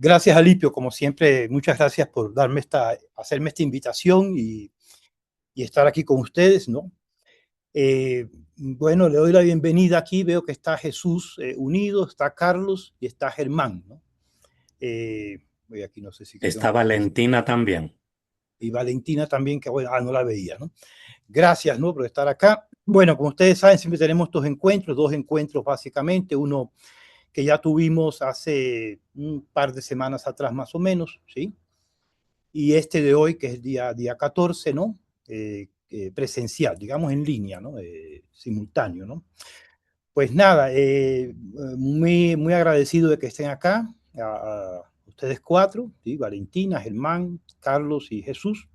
Gracias, Alipio, como siempre, muchas gracias por hacerme esta invitación y estar aquí con ustedes, ¿no? Bueno, le doy la bienvenida aquí. Veo que está Jesús unido, está Carlos y está Germán, ¿no? Voy aquí, no sé si que tengo Está que actualizar. Valentina también. Y Valentina también, que bueno, no la veía, ¿no? Gracias, ¿no? Por estar acá. Bueno, como ustedes saben, siempre tenemos estos encuentros, dos encuentros básicamente, uno que ya tuvimos hace un par de semanas atrás más o menos, ¿sí? Y este de hoy, que es el día 14, ¿no? Presencial, digamos en línea, ¿no? Simultáneo, ¿no? Pues nada, muy agradecido de que estén acá, a ustedes cuatro, ¿sí? Valentina, Germán, Carlos y Jesús,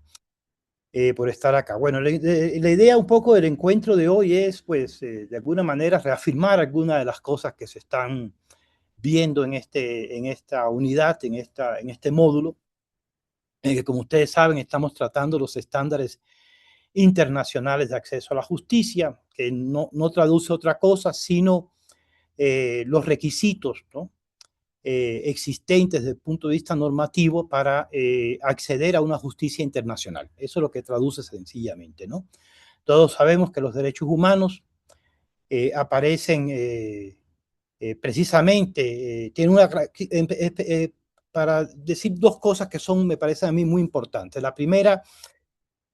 por estar acá. Bueno, la idea un poco del encuentro de hoy es, pues, de alguna manera reafirmar algunas de las cosas que se están viendo en esta unidad, en este módulo, en que, como ustedes saben, estamos tratando los estándares internacionales de acceso a la justicia, que no traduce otra cosa, sino los requisitos, ¿no? Existentes desde el punto de vista normativo para acceder a una justicia internacional. Eso es lo que traduce sencillamente, ¿no? Todos sabemos que los derechos humanos aparecen precisamente, tienen para decir dos cosas que son, me parecen a mí muy importantes. La primera,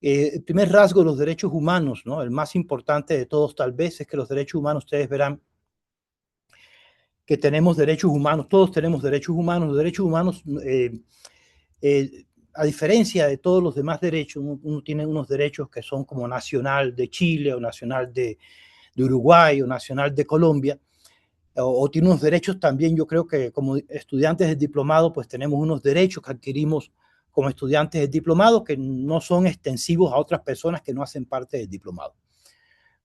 el primer rasgo de los derechos humanos, ¿no? El más importante de todos tal vez, es que los derechos humanos, ustedes verán que tenemos derechos humanos, todos tenemos derechos humanos. Los derechos humanos, a diferencia de todos los demás derechos, uno tiene unos derechos que son como nacional de Chile o nacional de Uruguay o nacional de Colombia, o tiene unos derechos también. Yo creo que como estudiantes de diplomado, pues tenemos unos derechos que adquirimos como estudiantes de diplomado que no son extensivos a otras personas que no hacen parte del diplomado.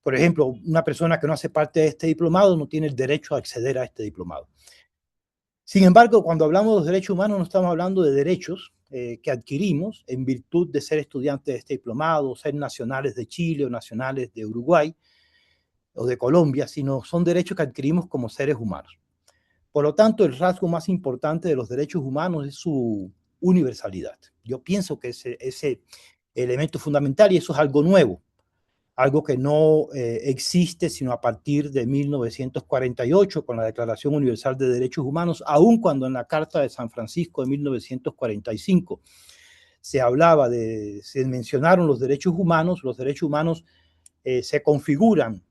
Por ejemplo, una persona que no hace parte de este diplomado no tiene el derecho a acceder a este diplomado. Sin embargo, cuando hablamos de los derechos humanos, no estamos hablando de derechos que adquirimos en virtud de ser estudiantes de este diplomado, ser nacionales de Chile o nacionales de Uruguay o de Colombia, sino son derechos que adquirimos como seres humanos. Por lo tanto, el rasgo más importante de los derechos humanos es su universalidad. Yo pienso que ese elemento fundamental, y eso es algo nuevo, algo que no existe sino a partir de 1948 con la Declaración Universal de Derechos Humanos, aun cuando en la Carta de San Francisco de 1945 se mencionaron los derechos humanos se configuran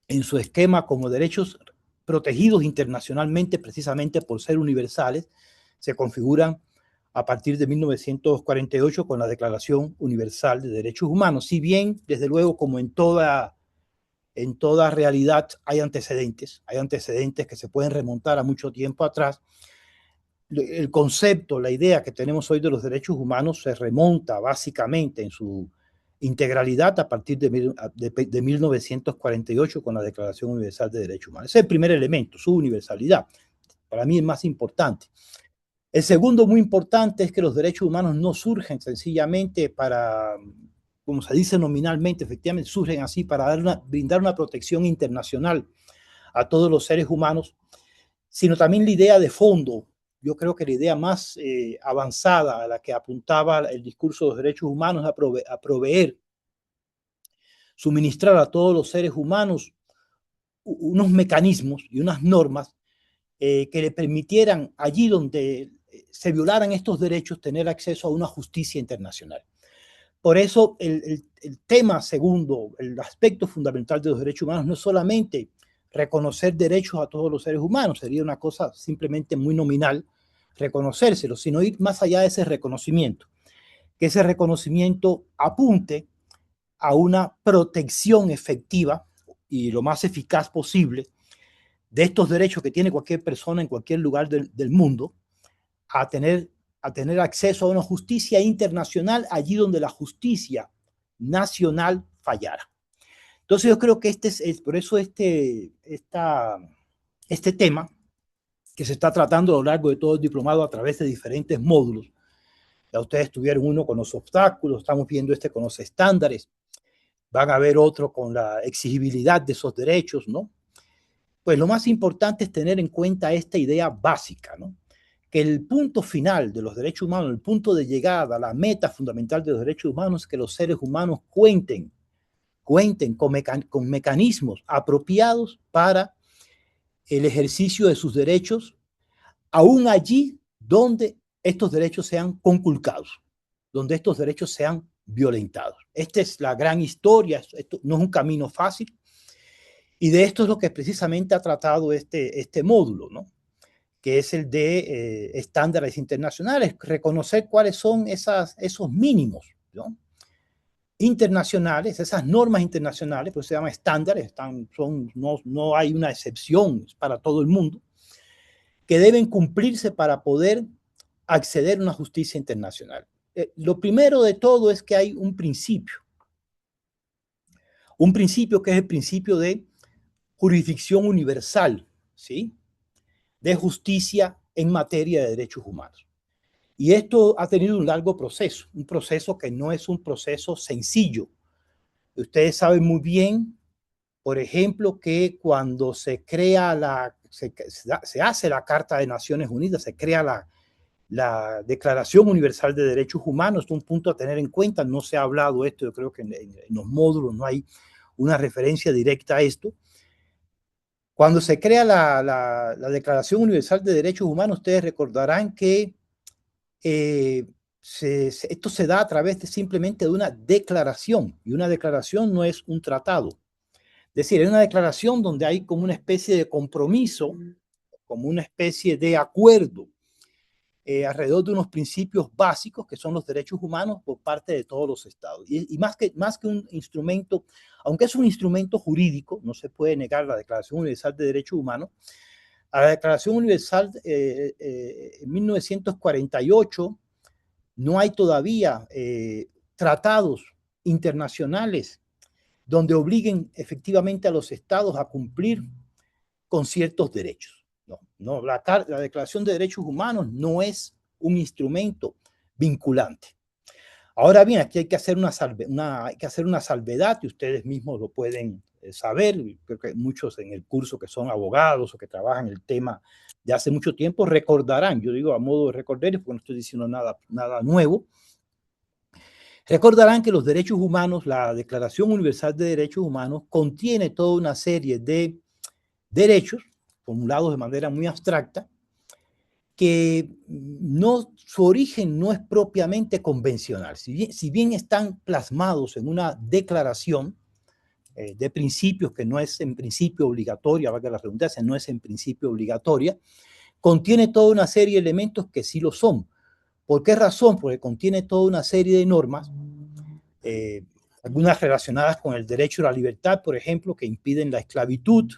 en su esquema como derechos protegidos internacionalmente precisamente por ser universales, se configuran a partir de 1948 con la Declaración Universal de Derechos Humanos. Si bien, desde luego, como en toda realidad hay antecedentes que se pueden remontar a mucho tiempo atrás, el concepto, la idea que tenemos hoy de los derechos humanos se remonta básicamente en su integralidad a partir de 1948 con la Declaración Universal de Derechos Humanos. Ese es el primer elemento, su universalidad. Para mí es más importante. El segundo, muy importante, es que los derechos humanos no surgen sencillamente para, como se dice nominalmente, efectivamente surgen así para brindar una protección internacional a todos los seres humanos, sino también la idea de fondo. Yo creo que la idea más avanzada a la que apuntaba el discurso de los derechos humanos es a proveer, suministrar a todos los seres humanos unos mecanismos y unas normas que le permitieran, allí donde se violaran estos derechos, tener acceso a una justicia internacional. Por eso el tema segundo, el aspecto fundamental de los derechos humanos no es solamente reconocer derechos a todos los seres humanos, sería una cosa simplemente muy nominal reconocérselos, sino ir más allá de ese reconocimiento, que ese reconocimiento apunte a una protección efectiva y lo más eficaz posible de estos derechos que tiene cualquier persona en cualquier lugar del mundo, a tener acceso a una justicia internacional allí donde la justicia nacional fallara. Entonces yo creo que por eso este tema que se está tratando a lo largo de todo el diplomado a través de diferentes módulos. Ya ustedes tuvieron uno con los obstáculos, estamos viendo este con los estándares, van a ver otro con la exigibilidad de esos derechos, ¿no? Pues lo más importante es tener en cuenta esta idea básica, ¿no? que el punto final de los derechos humanos, el punto de llegada, la meta fundamental de los derechos humanos es que los seres humanos cuenten con mecanismos apropiados para el ejercicio de sus derechos, aún allí donde estos derechos sean conculcados, donde estos derechos sean violentados. Esta es la gran historia, esto no es un camino fácil, y de esto es lo que precisamente ha tratado este módulo, ¿no? Que es el de estándares internacionales, reconocer cuáles son esos mínimos, ¿no? Internacionales, esas normas internacionales, pues se llama estándares, no hay una excepción para todo el mundo, que deben cumplirse para poder acceder a una justicia internacional. Lo primero de todo es que hay un principio que es el principio de jurisdicción universal, ¿sí? De justicia en materia de derechos humanos. Y esto ha tenido un largo proceso, un proceso que no es un proceso sencillo. Ustedes saben muy bien, por ejemplo, que cuando se crea se hace la Carta de Naciones Unidas, se crea la Declaración Universal de Derechos Humanos, es un punto a tener en cuenta, no se ha hablado esto, yo creo que en los módulos no hay una referencia directa a esto. Cuando se crea la Declaración Universal de Derechos Humanos, ustedes recordarán que esto se da a través simplemente de una declaración, y una declaración no es un tratado. Es decir, es una declaración donde hay como una especie de compromiso, como una especie de acuerdo alrededor de unos principios básicos que son los derechos humanos por parte de todos los estados. Y más que un instrumento, aunque es un instrumento jurídico, no se puede negar la Declaración Universal de Derechos Humanos. A la Declaración Universal en 1948 no hay todavía tratados internacionales donde obliguen efectivamente a los estados a cumplir con ciertos derechos. La Declaración de Derechos Humanos no es un instrumento vinculante. Ahora bien, aquí hay que hacer una salvedad, y ustedes mismos lo pueden saber. Creo que muchos en el curso que son abogados o que trabajan el tema de hace mucho tiempo recordarán, yo digo a modo de recorderis porque no estoy diciendo nada nuevo, recordarán que los derechos humanos, la Declaración Universal de Derechos Humanos, contiene toda una serie de derechos formulados de manera muy abstracta, que su origen no es propiamente convencional. Si bien están plasmados en una declaración de principios que no es en principio obligatoria, valga la redundancia, no es en principio obligatoria, contiene toda una serie de elementos que sí lo son. ¿Por qué razón? Porque contiene toda una serie de normas, algunas relacionadas con el derecho a la libertad, por ejemplo, que impiden la esclavitud,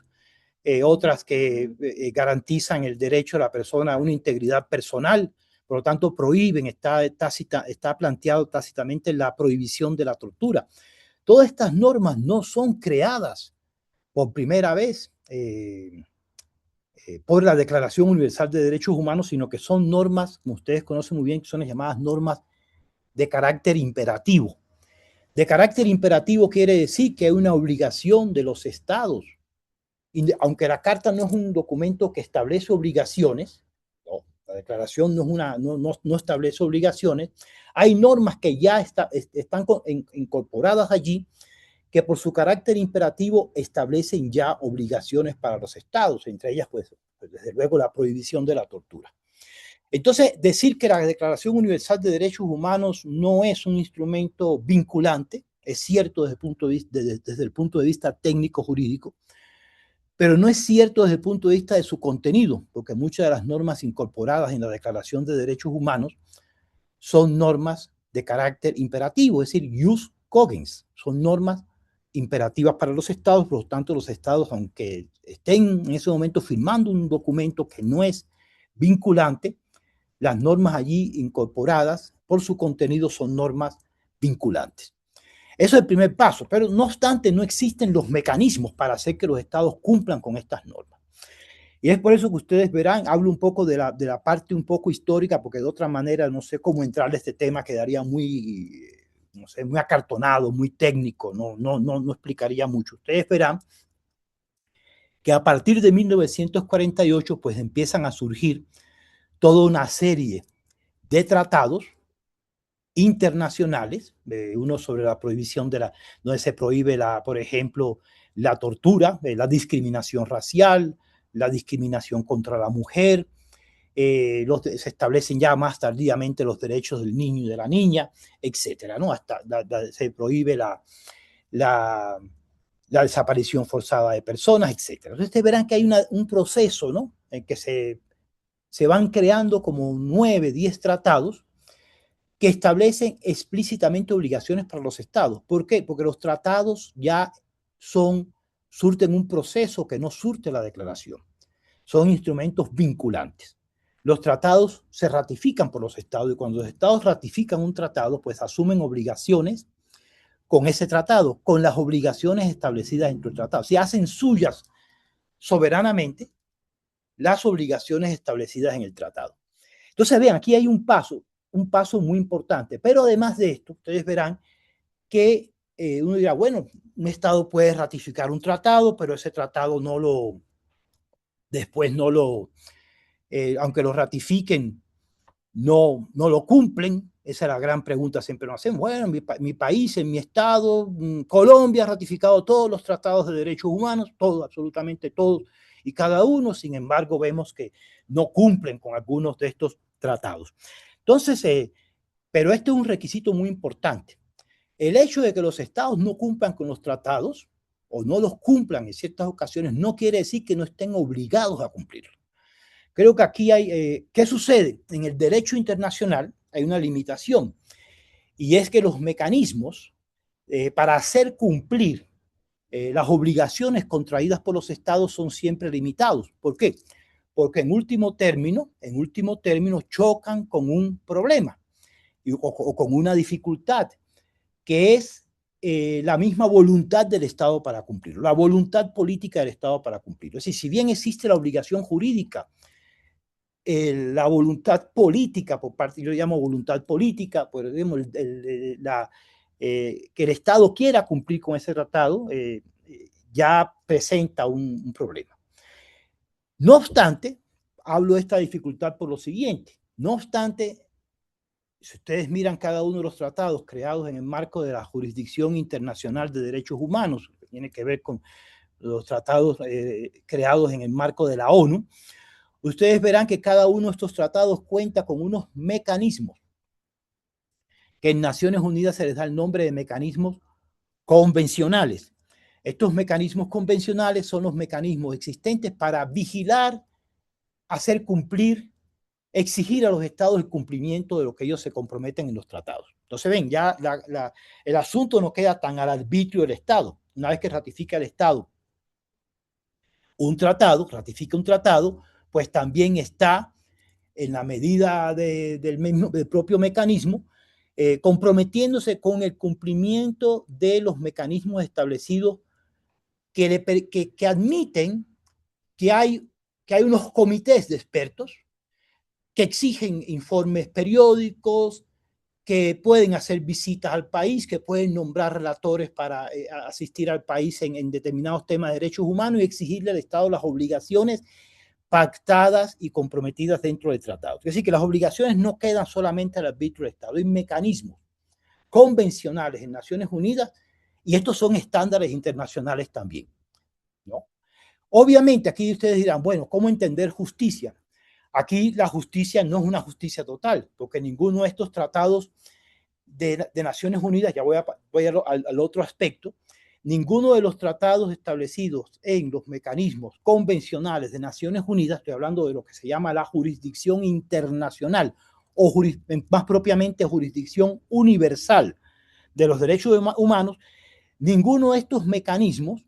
otras que garantizan el derecho a la persona a una integridad personal, por lo tanto prohíben, está planteado tácitamente la prohibición de la tortura. Todas estas normas no son creadas por primera vez por la Declaración Universal de Derechos Humanos, sino que son normas, como ustedes conocen muy bien, que son las llamadas normas de carácter imperativo. De carácter imperativo quiere decir que hay una obligación de los estados. Y aunque la carta no es un documento que establece obligaciones, no, la declaración no establece obligaciones, hay normas que ya están incorporadas allí que por su carácter imperativo establecen ya obligaciones para los estados, entre ellas, pues, desde luego, la prohibición de la tortura. Entonces, decir que la Declaración Universal de Derechos Humanos no es un instrumento vinculante, es cierto desde el punto de vista técnico-jurídico, pero no es cierto desde el punto de vista de su contenido, porque muchas de las normas incorporadas en la Declaración de Derechos Humanos son normas de carácter imperativo, es decir, jus cogens, son normas imperativas para los estados, por lo tanto los estados, aunque estén en ese momento firmando un documento que no es vinculante, las normas allí incorporadas por su contenido son normas vinculantes. Eso es el primer paso, pero no obstante no existen los mecanismos para hacer que los estados cumplan con estas normas. Y es por eso que ustedes verán, hablo un poco de la parte un poco histórica, porque de otra manera no sé cómo entrar a este tema, quedaría muy, no sé, muy acartonado, muy técnico, no explicaría mucho. Ustedes verán que a partir de 1948 pues empiezan a surgir toda una serie de tratados internacionales, uno sobre la prohibición donde se prohíbe, por ejemplo, la tortura, la discriminación racial, la discriminación contra la mujer, se establecen ya más tardíamente los derechos del niño y de la niña, etcétera, ¿no? Hasta se prohíbe la desaparición forzada de personas, etcétera. Entonces, ustedes verán que hay un proceso, ¿no? En que se van creando como 9, 10 tratados que establecen explícitamente obligaciones para los estados. ¿Por qué? Porque los tratados ya surten un proceso que no surte la declaración. Son instrumentos vinculantes. Los tratados se ratifican por los estados y cuando los estados ratifican un tratado, pues asumen obligaciones con ese tratado, con las obligaciones establecidas dentro del tratado. Se hacen suyas soberanamente las obligaciones establecidas en el tratado. Entonces, vean, aquí hay un paso muy importante. Pero además de esto, ustedes verán que uno dirá, bueno, un Estado puede ratificar un tratado, pero ese tratado después no lo, aunque lo ratifiquen, no lo cumplen. Esa es la gran pregunta, siempre nos hacemos. Bueno, mi país, en mi estado, Colombia ha ratificado todos los tratados de derechos humanos, todos, absolutamente todos y cada uno. Sin embargo, vemos que no cumplen con algunos de estos tratados. Entonces, pero este es un requisito muy importante. El hecho de que los estados no cumplan con los tratados o no los cumplan en ciertas ocasiones no quiere decir que no estén obligados a cumplirlo. Creo que aquí hay, ¿qué sucede? En el derecho internacional hay una limitación y es que los mecanismos para hacer cumplir las obligaciones contraídas por los estados son siempre limitados. ¿Por qué? Porque en último término chocan con un problema o con una dificultad que es la misma voluntad del Estado para cumplirlo, la voluntad política del Estado para cumplirlo. Es decir, si bien existe la obligación jurídica, la voluntad política por parte, yo llamo voluntad política, pues, digamos, que el Estado quiera cumplir con ese tratado, ya presenta un problema. No obstante, hablo de esta dificultad por lo siguiente. No obstante, si ustedes miran cada uno de los tratados creados en el marco de la jurisdicción internacional de derechos humanos, que tiene que ver con los tratados creados en el marco de la ONU, ustedes verán que cada uno de estos tratados cuenta con unos mecanismos que en Naciones Unidas se les da el nombre de mecanismos convencionales. Estos mecanismos convencionales son los mecanismos existentes para vigilar, hacer cumplir, exigir a los estados el cumplimiento de lo que ellos se comprometen en los tratados. Entonces, ven, ya el asunto no queda tan al arbitrio del Estado. Una vez que ratifica el Estado ratifica un tratado, pues también está en la medida del propio mecanismo, comprometiéndose con el cumplimiento de los mecanismos establecidos que admiten que hay unos comités de expertos que exigen informes periódicos, que pueden hacer visitas al país, que pueden nombrar relatores para asistir al país en determinados temas de derechos humanos y exigirle al Estado las obligaciones pactadas y comprometidas dentro del tratado. Es decir, que las obligaciones no quedan solamente al arbitrio del Estado, hay mecanismos convencionales en Naciones Unidas y estos son estándares internacionales también, ¿no? Obviamente, aquí ustedes dirán, bueno, ¿cómo entender justicia? Aquí la justicia no es una justicia total, porque ninguno de estos tratados de Naciones Unidas, ya voy al otro aspecto, ninguno de los tratados establecidos en los mecanismos convencionales de Naciones Unidas, estoy hablando de lo que se llama la jurisdicción internacional o más propiamente jurisdicción universal de los derechos humanos, ninguno de estos mecanismos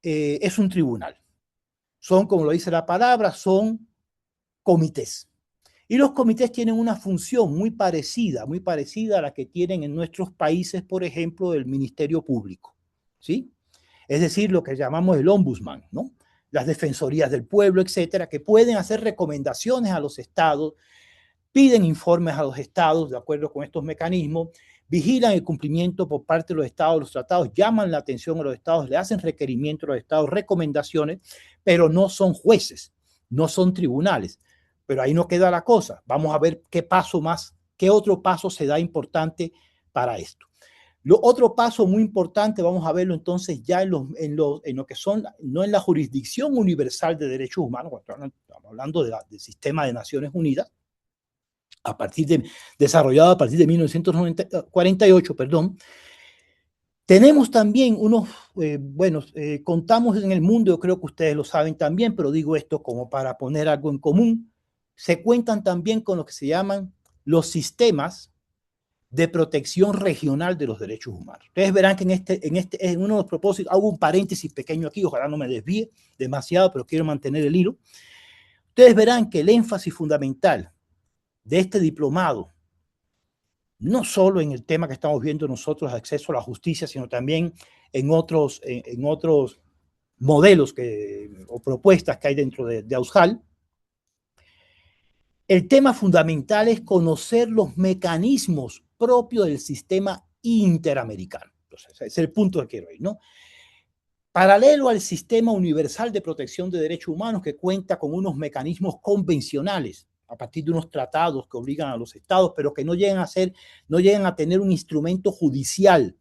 es un tribunal. Son, como lo dice la palabra, son comités. Y los comités tienen una función muy parecida a la que tienen en nuestros países, por ejemplo, el Ministerio Público, ¿sí? Es decir, lo que llamamos el ombudsman, ¿no? Las defensorías del pueblo, etcétera, que pueden hacer recomendaciones a los estados, piden informes a los estados de acuerdo con estos mecanismos, vigilan el cumplimiento por parte de los estados, los tratados, llaman la atención a los estados, le hacen requerimientos a los estados, recomendaciones, pero no son jueces, no son tribunales. Pero ahí no queda la cosa. Vamos a ver qué paso más, qué otro paso se da importante para esto. Lo otro paso muy importante, vamos a verlo entonces ya en lo que son, no en la jurisdicción universal de derechos humanos, estamos hablando del sistema de Naciones Unidas, desarrollado a partir de 1948, perdón. Tenemos también contamos en el mundo, yo creo que ustedes lo saben también, pero digo esto como para poner algo en común, se cuentan también con lo que se llaman los sistemas de protección regional de los derechos humanos. Ustedes verán que en uno de los propósitos, hago un paréntesis pequeño aquí, ojalá no me desvíe demasiado, pero quiero mantener el hilo. Ustedes verán que el énfasis fundamental de este diplomado, no solo en el tema que estamos viendo nosotros, acceso a la justicia, sino también en otros modelos o propuestas que hay dentro de AUSJAL, el tema fundamental es conocer los mecanismos propios del sistema interamericano. Entonces, ese es el punto que quiero ir, ¿no? Paralelo al sistema universal de protección de derechos humanos, que cuenta con unos mecanismos convencionales a partir de unos tratados que obligan a los estados, pero que no llegan a tener un instrumento judicial,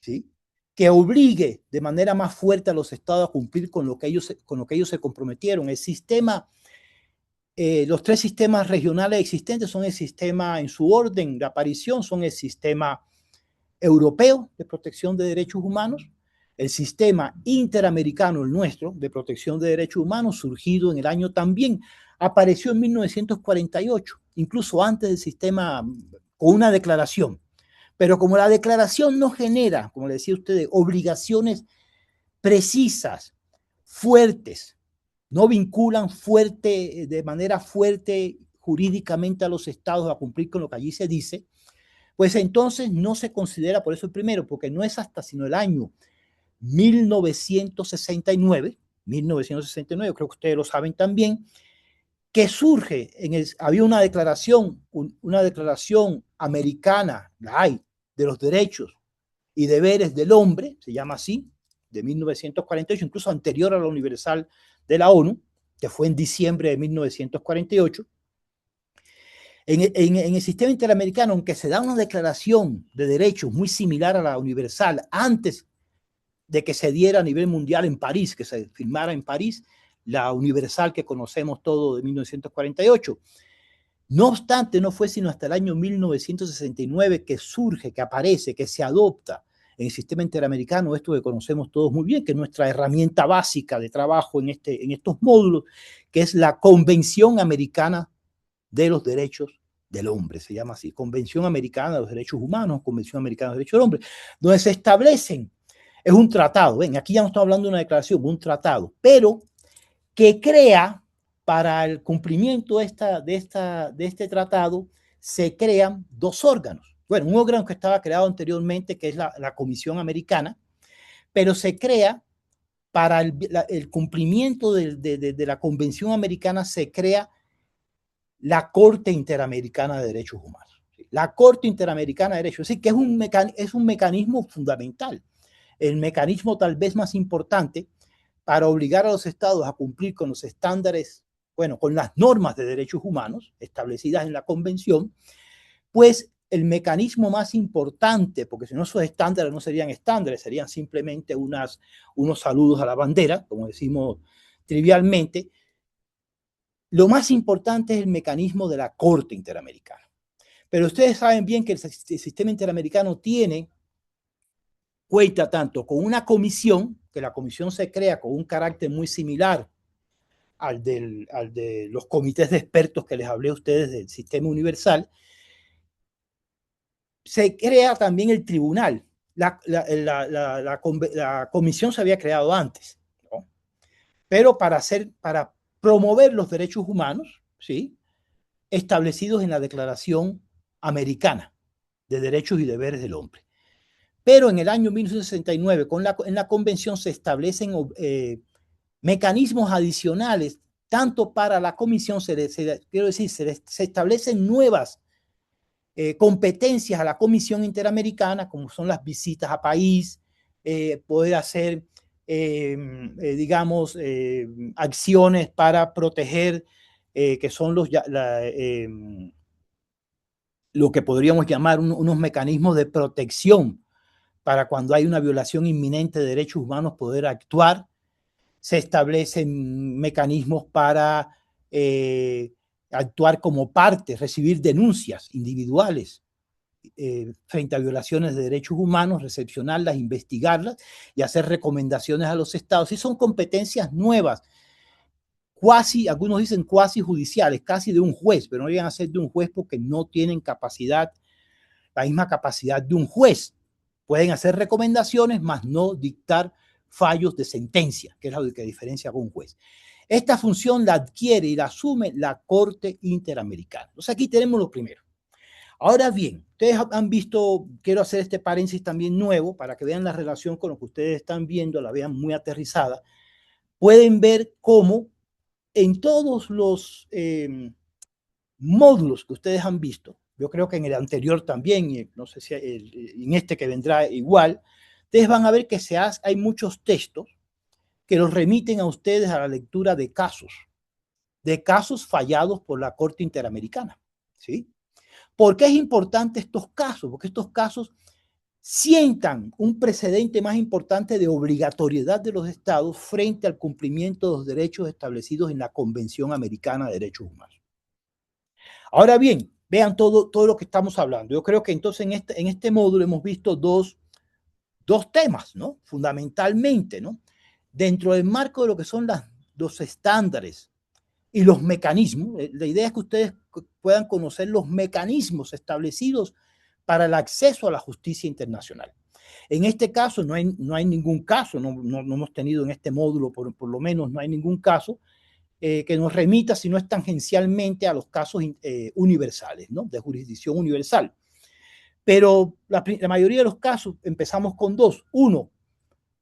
¿sí?, que obligue de manera más fuerte a los estados a cumplir con lo que ellos se comprometieron. El sistema, los tres sistemas regionales existentes son el sistema en su orden de aparición, son el sistema europeo de protección de derechos humanos, el sistema interamericano, el nuestro, de protección de derechos humanos, surgido en el año también, apareció en 1948, incluso antes del sistema, con una declaración. Pero como la declaración no genera, como le decía a ustedes, obligaciones precisas, fuertes, no vinculan de manera fuerte jurídicamente a los estados a cumplir con lo que allí se dice, pues entonces no se considera, por eso el primero, porque no es hasta sino el año 1969, creo que ustedes lo saben también, que surge, había una declaración americana, la hay, de los derechos y deberes del hombre, se llama así, de 1948, incluso anterior a la Universal de la ONU, que fue en diciembre de 1948. En el sistema interamericano, aunque se da una declaración de derechos muy similar a la universal, antes de que se diera a nivel mundial en París, que se firmara en París, la universal que conocemos todo de 1948. No obstante, no fue sino hasta el año 1969 que surge, que aparece, que se adopta en el sistema interamericano esto que conocemos todos muy bien, que es nuestra herramienta básica de trabajo en estos módulos, que es la Convención Americana de los Derechos del Hombre, se llama así, Convención Americana de los Derechos Humanos, Convención Americana de los Derechos del Hombre, donde se establecen, es un tratado, ven, aquí ya no estamos hablando de una declaración, un tratado, pero que crea, para el cumplimiento de este tratado, se crean dos órganos. Bueno, un órgano que estaba creado anteriormente, que es la Comisión Americana, pero se crea para el cumplimiento de la Convención Americana, se crea la Corte Interamericana de Derechos Humanos. La Corte Interamericana de Derechos, es decir, que es un mecanismo fundamental, el mecanismo tal vez más importante para obligar a los estados a cumplir con los estándares, bueno, con las normas de derechos humanos establecidas en la Convención, pues el mecanismo más importante, porque si no esos estándares no serían estándares, serían simplemente unos saludos a la bandera, como decimos trivialmente, lo más importante es el mecanismo de la Corte Interamericana. Pero ustedes saben bien que el sistema interamericano cuenta tanto con una comisión, que la comisión se crea con un carácter muy similar al de los comités de expertos que les hablé a ustedes del sistema universal. Se crea también el tribunal. La comisión se había creado antes, ¿no? Pero para promover los derechos humanos, ¿sí?, establecidos en la Declaración Americana de Derechos y Deberes del Hombre. Pero en el año 1969, en la convención se establecen mecanismos adicionales, tanto para la comisión, se establecen nuevas competencias a la Comisión Interamericana, como son las visitas a país, poder hacer, digamos, acciones para proteger que son lo que podríamos llamar unos mecanismos de protección para cuando hay una violación inminente de derechos humanos poder actuar. Se establecen mecanismos para actuar como parte, recibir denuncias individuales frente a violaciones de derechos humanos, recepcionarlas, investigarlas y hacer recomendaciones a los estados. Y son competencias nuevas, algunos dicen cuasi judiciales, casi de un juez, pero no llegan a ser de un juez porque no tienen la misma capacidad de un juez. Pueden hacer recomendaciones, mas no dictar fallos de sentencia, que es lo que diferencia con un juez. Esta función la adquiere y la asume la Corte Interamericana. Entonces aquí tenemos lo primero. Ahora bien, ustedes han visto, quiero hacer este paréntesis también nuevo para que vean la relación con lo que ustedes están viendo, la vean muy aterrizada. Pueden ver cómo en todos los módulos que ustedes han visto, yo creo que en el anterior también, y no sé si en este que vendrá igual, ustedes van a ver que hay muchos textos que los remiten a ustedes a la lectura de casos fallados por la Corte Interamericana, ¿sí? ¿Por qué es importante estos casos? Porque estos casos sientan un precedente más importante de obligatoriedad de los estados frente al cumplimiento de los derechos establecidos en la Convención Americana de Derechos Humanos. Ahora bien, vean todo lo que estamos hablando. Yo creo que entonces en este módulo hemos visto dos temas, ¿no? Fundamentalmente, ¿no? Dentro del marco de lo que son los estándares y los mecanismos, la idea es que ustedes puedan conocer los mecanismos establecidos para el acceso a la justicia internacional. En este caso no hay ningún caso, no hemos tenido en este módulo, por lo menos no hay ningún caso que nos remita, si no es tangencialmente, a los casos universales, ¿no? De jurisdicción universal. Pero la mayoría de los casos empezamos con dos. Uno,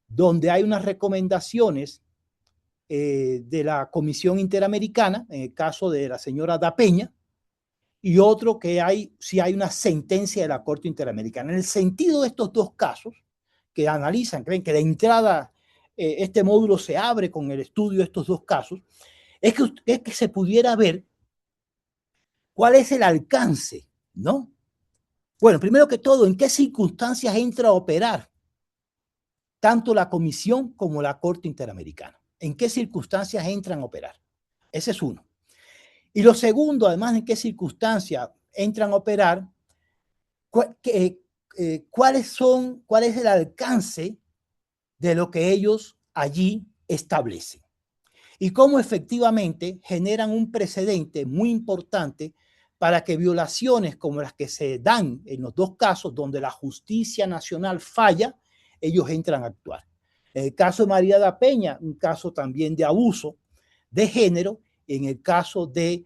donde hay unas recomendaciones de la Comisión Interamericana, en el caso de la señora Da Peña, y otro que si hay una sentencia de la Corte Interamericana. En el sentido de estos dos casos, que analizan, creen que de entrada este módulo se abre con el estudio de estos dos casos, es que se pudiera ver cuál es el alcance, ¿no? Bueno, primero que todo, ¿en qué circunstancias entra a operar tanto la Comisión como la Corte Interamericana? ¿En qué circunstancias entran a operar? Ese es uno. Y lo segundo, además, ¿en qué circunstancias entran a operar? ¿Cuál es el alcance de lo que ellos allí establecen? Y cómo efectivamente generan un precedente muy importante para que violaciones como las que se dan en los dos casos donde la justicia nacional falla, ellos entran a actuar. En el caso de María Da Peña, un caso también de abuso de género. En el caso de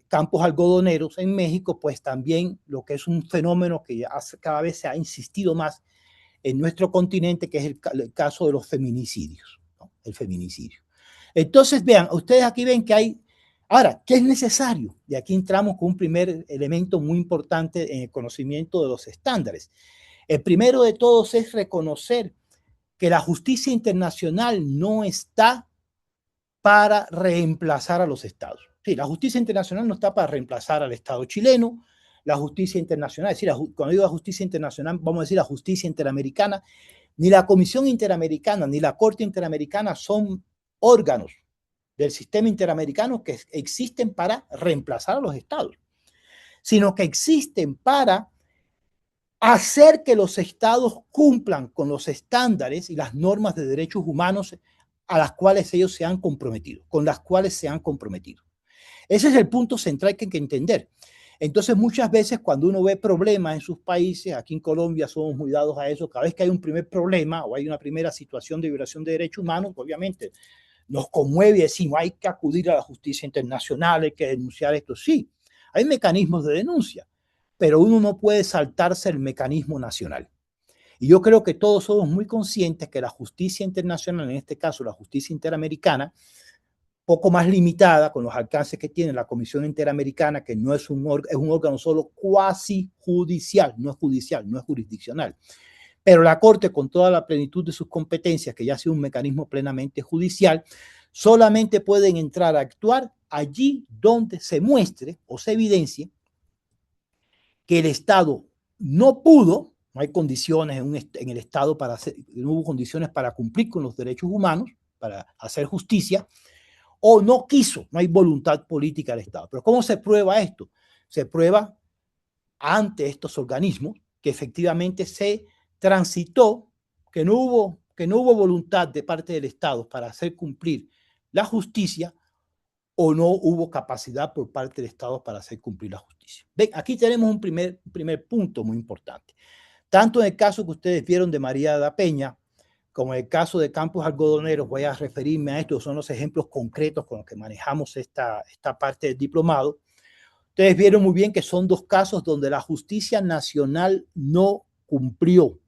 campos algodoneros en México, pues también lo que es un fenómeno que cada vez se ha insistido más en nuestro continente, que es el caso de los feminicidios, ¿no? El feminicidio. Entonces, vean, ustedes aquí ven que hay. Ahora, ¿qué es necesario? Y aquí entramos con un primer elemento muy importante en el conocimiento de los estándares. El primero de todos es reconocer que la justicia internacional no está para reemplazar a los estados. Sí, la justicia internacional no está para reemplazar al Estado chileno. La justicia internacional, es decir, cuando digo la justicia internacional, vamos a decir la justicia interamericana, ni la Comisión Interamericana ni la Corte Interamericana son órganos del sistema interamericano que existen para reemplazar a los estados, sino que existen para hacer que los estados cumplan con los estándares y las normas de derechos humanos a las cuales ellos se han comprometido, con las cuales se han comprometido. Ese es el punto central que hay que entender. Entonces, muchas veces cuando uno ve problemas en sus países, aquí en Colombia somos muy dados a eso, cada vez que hay un primer problema o hay una primera situación de violación de derechos humanos, obviamente nos conmueve y decimos, hay que acudir a la justicia internacional, hay que denunciar esto. Sí, hay mecanismos de denuncia, pero uno no puede saltarse el mecanismo nacional. Y yo creo que todos somos muy conscientes que la justicia internacional, en este caso la justicia interamericana, poco más limitada con los alcances que tiene la Comisión Interamericana, que no es un órgano solo cuasi judicial, no es jurisdiccional. Pero la Corte, con toda la plenitud de sus competencias, que ya ha sido un mecanismo plenamente judicial, solamente pueden entrar a actuar allí donde se muestre o se evidencie que el Estado no pudo, no hay condiciones en el Estado para hacer, no hubo condiciones para cumplir con los derechos humanos, para hacer justicia, o no quiso, no hay voluntad política del Estado. Pero ¿cómo se prueba esto? Se prueba ante estos organismos que efectivamente se transitó, que no hubo voluntad de parte del Estado para hacer cumplir la justicia, o no hubo capacidad por parte del Estado para hacer cumplir la justicia. Ven, aquí tenemos un primer punto muy importante. Tanto en el caso que ustedes vieron de María da Peña, como en el caso de Campos Algodoneros, voy a referirme a esto, son los ejemplos concretos con los que manejamos esta parte del diplomado. Ustedes vieron muy bien que son dos casos donde la justicia nacional no cumplió.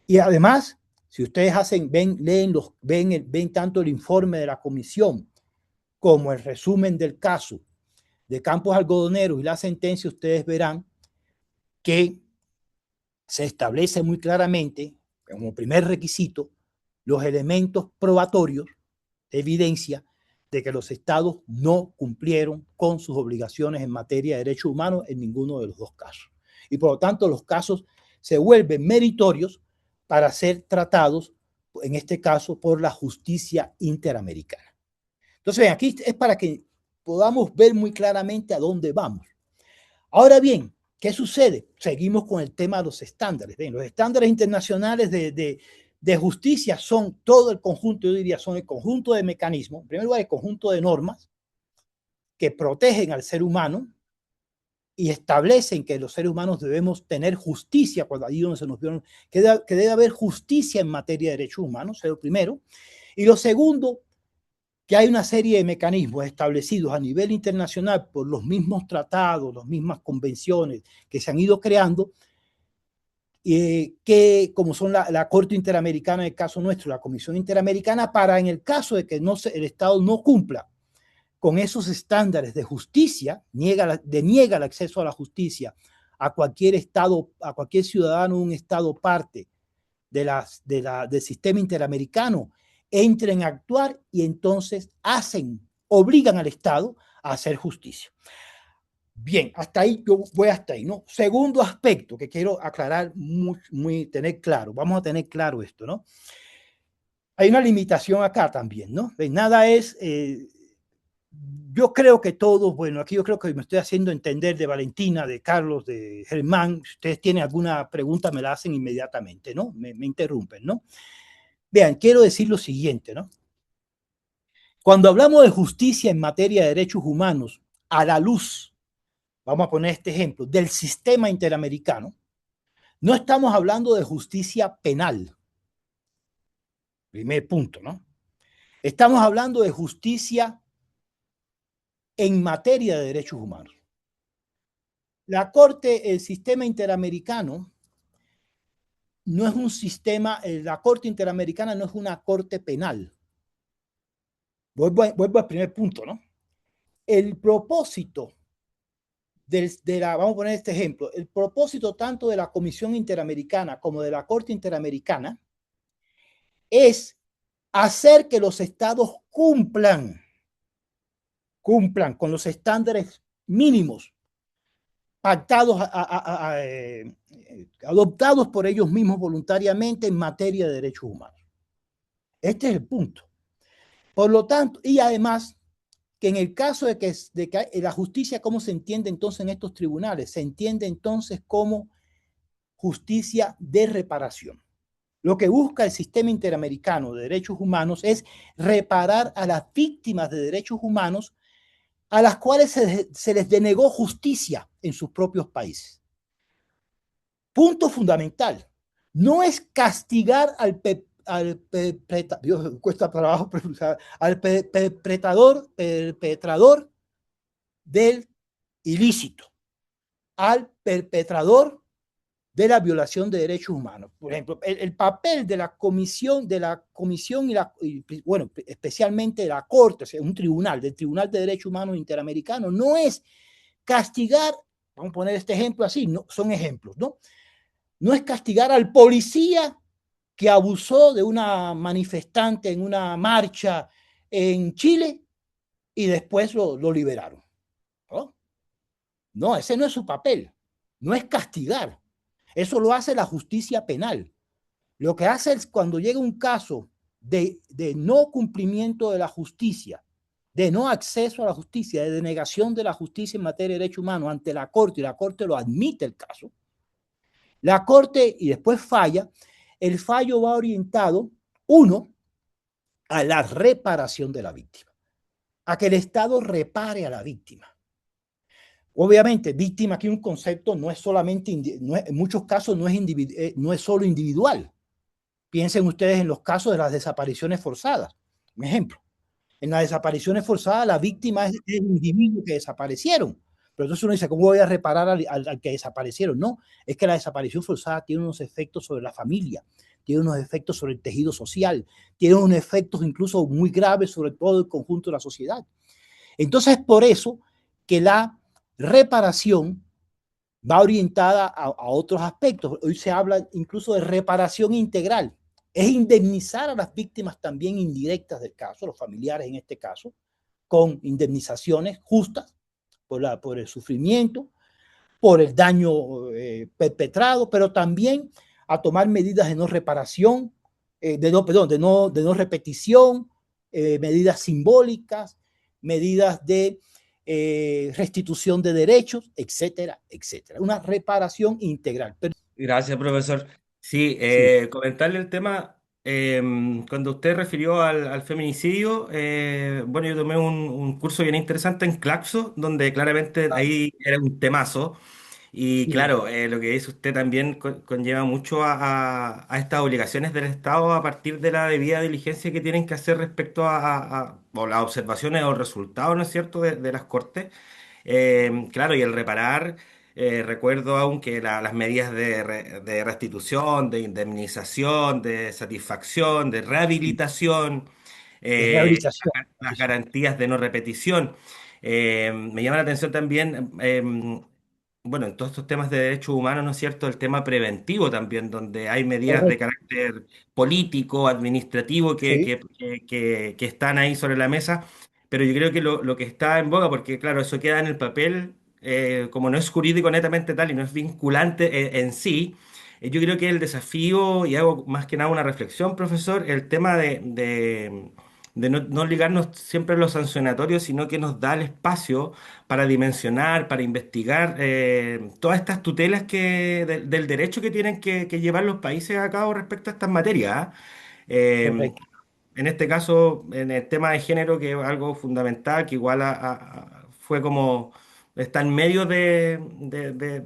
Y además, si ustedes ven tanto el informe de la comisión como el resumen del caso de Campos Algodoneros y la sentencia, ustedes verán que se establece muy claramente, como primer requisito, los elementos probatorios de evidencia de que los estados no cumplieron con sus obligaciones en materia de derechos humanos en ninguno de los dos casos. Y por lo tanto, los casos se vuelven meritorios para ser tratados, en este caso, por la justicia interamericana. Entonces, ven, aquí es para que podamos ver muy claramente a dónde vamos. Ahora bien, ¿qué sucede? Seguimos con el tema de los estándares. Ven, los estándares internacionales de justicia son todo el conjunto, yo diría, son el conjunto de mecanismos, en primer lugar, el conjunto de normas que protegen al ser humano y establecen que los seres humanos debemos tener justicia, cuando allí donde se nos vieron, que debe haber justicia en materia de derechos humanos, es lo primero. Y lo segundo, que hay una serie de mecanismos establecidos a nivel internacional por los mismos tratados, las mismas convenciones que se han ido creando, que como son la Corte Interamericana, en el caso nuestro, la Comisión Interamericana, para en el caso de que el Estado no cumpla con esos estándares de justicia, deniega el acceso a la justicia a cualquier Estado, a cualquier ciudadano de un Estado parte del sistema interamericano, entren a actuar y entonces obligan al Estado a hacer justicia. Bien, hasta ahí, yo voy hasta ahí, ¿no? Segundo aspecto que quiero aclarar, tener claro, vamos a tener claro esto, ¿no? Hay una limitación acá también, ¿no? Nada es, yo creo que todos, bueno, aquí yo creo que me estoy haciendo entender de Valentina, de Carlos, de Germán. Si ustedes tienen alguna pregunta, me la hacen inmediatamente, ¿no? Me interrumpen, ¿no? Vean, quiero decir lo siguiente, ¿no? Cuando hablamos de justicia en materia de derechos humanos, a la luz, vamos a poner este ejemplo, del sistema interamericano, no estamos hablando de justicia penal. Primer punto, ¿no? Estamos hablando de justicia en materia de derechos humanos. La Corte, el sistema interamericano, no es un sistema, la Corte Interamericana no es una corte penal. Vuelvo al primer punto, ¿no? El propósito vamos a poner este ejemplo, el propósito tanto de la Comisión Interamericana como de la Corte Interamericana es hacer que los estados cumplan con los estándares mínimos pactados, adoptados por ellos mismos voluntariamente en materia de derechos humanos. Este es el punto. Por lo tanto, y además, que en el caso de que la justicia, ¿cómo se entiende entonces en estos tribunales? Se entiende entonces como justicia de reparación. Lo que busca el sistema interamericano de derechos humanos es reparar a las víctimas de derechos humanos a las cuales se les denegó justicia en sus propios países. Punto fundamental. No es castigar al perpetrador del ilícito, al perpetrador de la violación de derechos humanos. Por ejemplo, el papel de la comisión bueno, especialmente de la Corte, o sea, un tribunal, del Tribunal de Derechos Humanos Interamericano, no es castigar, vamos a poner este ejemplo así, no, son ejemplos, ¿no? No es castigar al policía que abusó de una manifestante en una marcha en Chile y después lo liberaron. ¿No? No, ese no es su papel. No es castigar. Eso lo hace la justicia penal. Lo que hace es cuando llega un caso de no cumplimiento de la justicia, de no acceso a la justicia, de denegación de la justicia en materia de derechos humanos ante la Corte, y la Corte lo admite el caso, la Corte y después falla, el fallo va orientado, uno, a la reparación de la víctima, a que el Estado repare a la víctima. Obviamente, víctima aquí un concepto no es solamente, no es, en muchos casos no es solo individual. Piensen ustedes en los casos de las desapariciones forzadas. Un ejemplo, en las desapariciones forzadas la víctima es el individuo que desaparecieron. Pero entonces uno dice, ¿cómo voy a reparar al que desaparecieron? No, es que la desaparición forzada tiene unos efectos sobre la familia, tiene unos efectos sobre el tejido social, tiene unos efectos incluso muy graves sobre todo el conjunto de la sociedad. Entonces, por eso que la reparación va orientada a otros aspectos. Hoy se habla incluso de reparación integral. Es indemnizar a las víctimas también indirectas del caso, los familiares en este caso, con indemnizaciones justas por el sufrimiento, por el daño perpetrado, pero también a tomar medidas de no reparación, de no repetición, medidas simbólicas, medidas de restitución de derechos, etcétera, etcétera. Una reparación integral. Pero, Gracias, profesor. Sí, sí, comentarle el tema, cuando usted refirió al feminicidio, bueno, yo tomé un curso bien interesante en Claxo, donde claramente ah, ahí era un temazo. Y sí, claro, lo que dice usted también conlleva mucho a estas obligaciones del Estado a partir de la debida diligencia que tienen que hacer respecto o las observaciones o resultados, ¿no es cierto?, de las cortes. Claro, y el reparar, recuerdo aún que las medidas de restitución, de indemnización, de satisfacción, de sí, rehabilitación, de eh, rehabilitación. las Eso, garantías de no repetición. Me llama la atención también, bueno, en todos estos temas de derechos humanos, ¿no es cierto?, el tema preventivo también, donde hay medidas de correcto. carácter político, administrativo, Sí, que están ahí sobre la mesa, pero yo creo que lo que está en boga, porque claro, eso queda en el papel, como no es jurídico netamente tal y no es vinculante en sí, yo creo que el desafío, y hago más que nada una reflexión, profesor, el tema de no ligarnos siempre a los sancionatorios, sino que nos da el espacio para dimensionar, para investigar todas estas tutelas del derecho que tienen que llevar los países a cabo respecto a estas materias. ¿Ah? correcto. En este caso, en el tema de género, que es algo fundamental, que igual fue como, está en medio de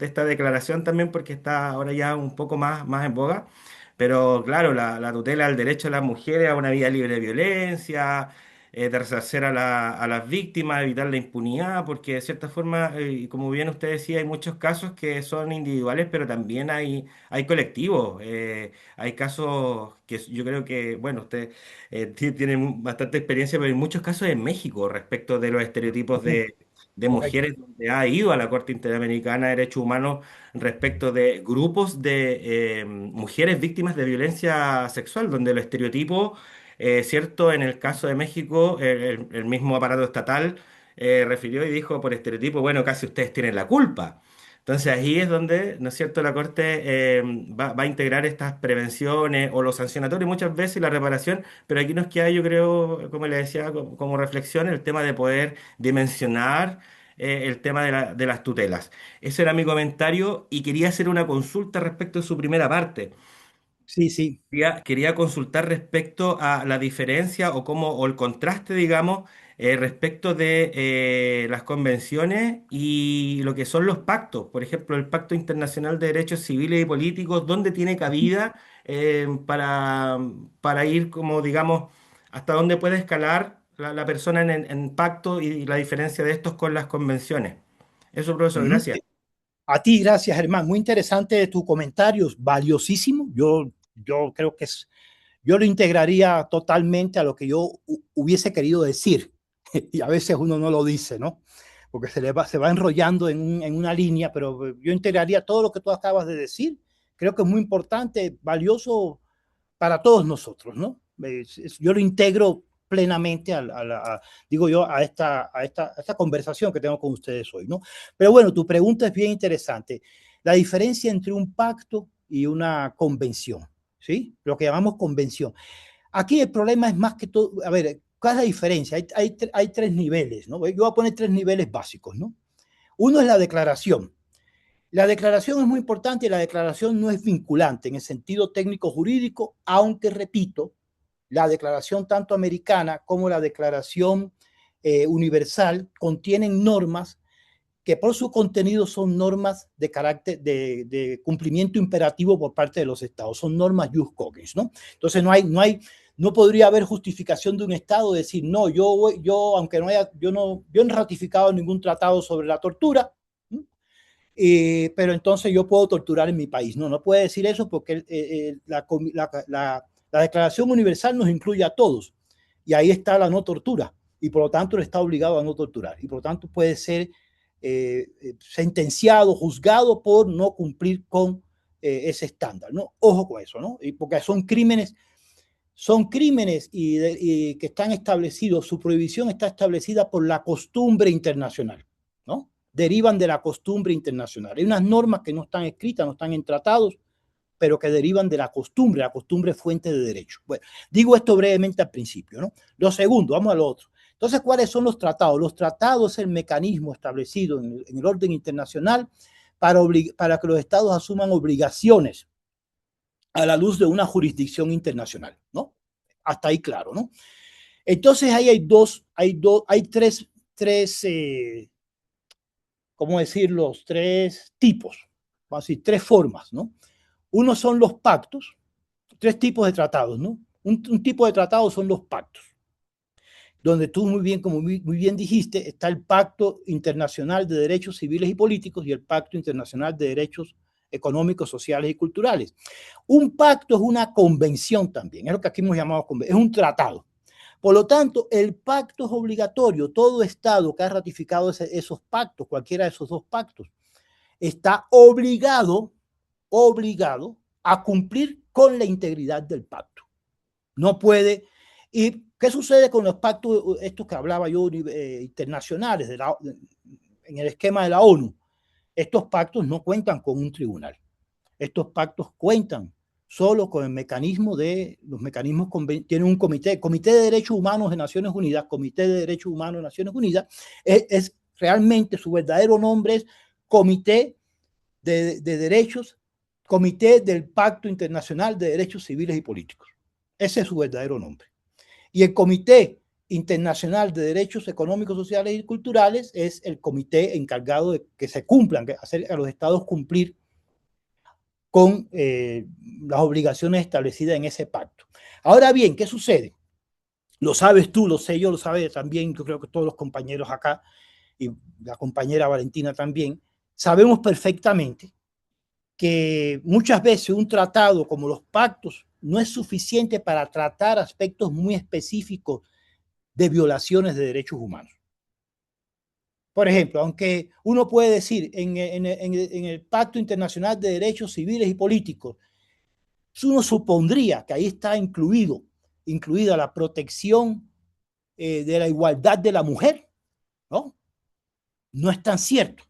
esta declaración también, porque está ahora ya un poco más en boga. Pero claro, la tutela del derecho de las mujeres a una vida libre de violencia, de resarcer a las víctimas, evitar la impunidad, porque de cierta forma, y como bien usted decía, hay muchos casos que son individuales, pero también hay colectivos. Hay casos que yo creo que, bueno, usted tiene bastante experiencia, pero hay muchos casos en México respecto de los estereotipos Correcto. de Correcto. mujeres, donde ha ido a la Corte Interamericana de Derechos Humanos respecto de grupos de mujeres víctimas de violencia sexual, donde el estereotipo, cierto, en el caso de México, el mismo aparato estatal refirió y dijo por estereotipo, bueno, casi ustedes tienen la culpa. Entonces ahí es donde, ¿no es cierto?, la Corte va a integrar estas prevenciones o los sancionatorios muchas veces y la reparación, pero aquí nos queda, yo creo, como le decía, como reflexión, el tema de poder dimensionar el tema de las tutelas. Ese era mi comentario y quería hacer una consulta respecto de su primera parte. Sí, sí. Quería consultar respecto a la diferencia o cómo, o el contraste, digamos, respecto de las convenciones y lo que son los pactos. Por ejemplo, el Pacto Internacional de Derechos Civiles y Políticos, ¿dónde tiene cabida para ir como, digamos, hasta dónde puede escalar la persona en pacto y la diferencia de estos con las convenciones? Eso, profesor, Ujú. gracias. A ti, gracias, Germán. Muy interesante tu comentario, valiosísimo. Yo creo que yo lo integraría totalmente a lo que yo hubiese querido decir. Y a veces uno no lo dice, ¿no? Porque se va enrollando en una línea, pero yo integraría todo lo que tú acabas de decir. Creo que es muy importante, valioso para todos nosotros, ¿no? Yo lo integro plenamente digo yo, a esta conversación que tengo con ustedes hoy, ¿no? Pero bueno, tu pregunta es bien interesante. La diferencia entre un pacto y una convención, ¿sí? Lo que llamamos convención. Aquí el problema es más que todo, a ver, ¿cuál es la diferencia? Hay tres niveles, ¿no? Yo voy a poner tres niveles básicos, ¿no? Uno es la declaración. La declaración es muy importante y la declaración no es vinculante en el sentido técnico jurídico, aunque repito, la declaración tanto americana como la declaración universal contienen normas que por su contenido son normas de carácter de cumplimiento imperativo por parte de los estados, son normas jus cogens, ¿no? Entonces no podría haber justificación de un estado de decir, no, aunque no haya, yo no he ratificado ningún tratado sobre la tortura, ¿no? Pero entonces yo puedo torturar en mi país. No, no puede decir eso porque la Declaración Universal nos incluye a todos y ahí está la no tortura y por lo tanto él está obligado a no torturar y por lo tanto puede ser sentenciado, juzgado por no cumplir con ese estándar, ¿no? Ojo con eso, ¿no? Y porque son crímenes y que están establecidos, su prohibición está establecida por la costumbre internacional, ¿no? Derivan de la costumbre internacional. Hay unas normas que no están escritas, no están en tratados, pero que derivan de la costumbre es fuente de derecho. Bueno, digo esto brevemente al principio, ¿no? Lo segundo, vamos a lo otro. Entonces, ¿cuáles son los tratados? Los tratados es el mecanismo establecido en el orden internacional para que los estados asuman obligaciones a la luz de una jurisdicción internacional, ¿no? Hasta ahí claro, ¿no? Entonces ahí hay ¿cómo decirlo? Tres tipos, vamos a decir, tres formas, ¿no? Uno son los pactos, tres tipos de tratados, ¿no? Un tipo de tratado son los pactos, donde tú muy bien dijiste, está el Pacto Internacional de Derechos Civiles y Políticos y el Pacto Internacional de Derechos Económicos, Sociales y Culturales. Un pacto es una convención también, es lo que aquí hemos llamado convención, es un tratado. Por lo tanto, el pacto es obligatorio. Todo Estado que ha ratificado esos pactos, cualquiera de esos dos pactos, está obligado a cumplir con la integridad del pacto. No puede. ¿Y qué sucede con los pactos, estos que hablaba yo, internacionales, en el esquema de la ONU? Estos pactos no cuentan con un tribunal. Estos pactos cuentan solo con el mecanismo los mecanismos, tienen un comité de Derechos Humanos de Naciones Unidas, Comité de Derechos Humanos de Naciones Unidas, realmente su verdadero nombre es Comité de Derechos, Comité del Pacto Internacional de Derechos Civiles y Políticos. Ese es su verdadero nombre. Y el Comité Internacional de Derechos Económicos, Sociales y Culturales es el comité encargado de que se cumplan, hacer a los estados cumplir con las obligaciones establecidas en ese pacto. Ahora bien, ¿qué sucede? Lo sabes tú, lo sé yo, lo sabe también, yo creo que todos los compañeros acá y la compañera Valentina también, sabemos perfectamente que muchas veces un tratado como los pactos no es suficiente para tratar aspectos muy específicos de violaciones de derechos humanos. Por ejemplo, aunque uno puede decir en el Pacto Internacional de Derechos Civiles y Políticos, uno supondría que ahí está incluida la protección de la igualdad de la mujer, ¿no? No es tan cierto,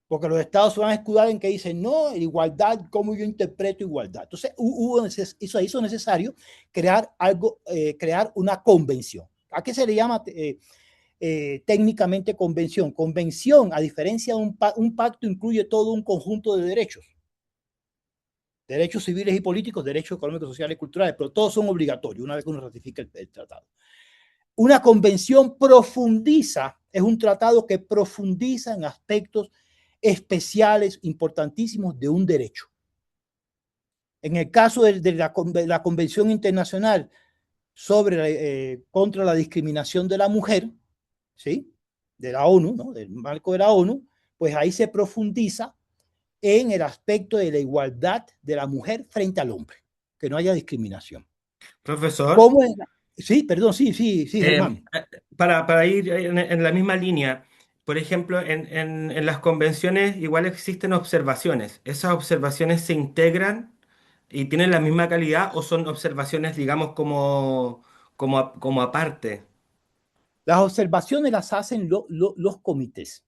porque los estados se van a escudar en que dicen, no, igualdad, ¿cómo yo interpreto igualdad? Entonces, hizo necesario crear una convención. ¿A qué se le llama técnicamente convención? Convención, a diferencia de un pacto, incluye todo un conjunto de derechos civiles y políticos, derechos económicos, sociales y culturales, pero todos son obligatorios una vez que uno ratifica el tratado. Una convención es un tratado que profundiza en aspectos especiales, importantísimos de un derecho. En el caso de la Convención Internacional contra la discriminación de la mujer, ¿sí? De la ONU, ¿no? Del marco de la ONU, pues ahí se profundiza en el aspecto de la igualdad de la mujer frente al hombre, que no haya discriminación. Profesor, ¿Cómo es? Sí, perdón, sí, eh, Germán. para ir en la misma línea, por ejemplo, en las convenciones igual existen observaciones. ¿Esas observaciones se integran y tienen la misma calidad o son observaciones, digamos, como aparte? Las observaciones las hacen los comités,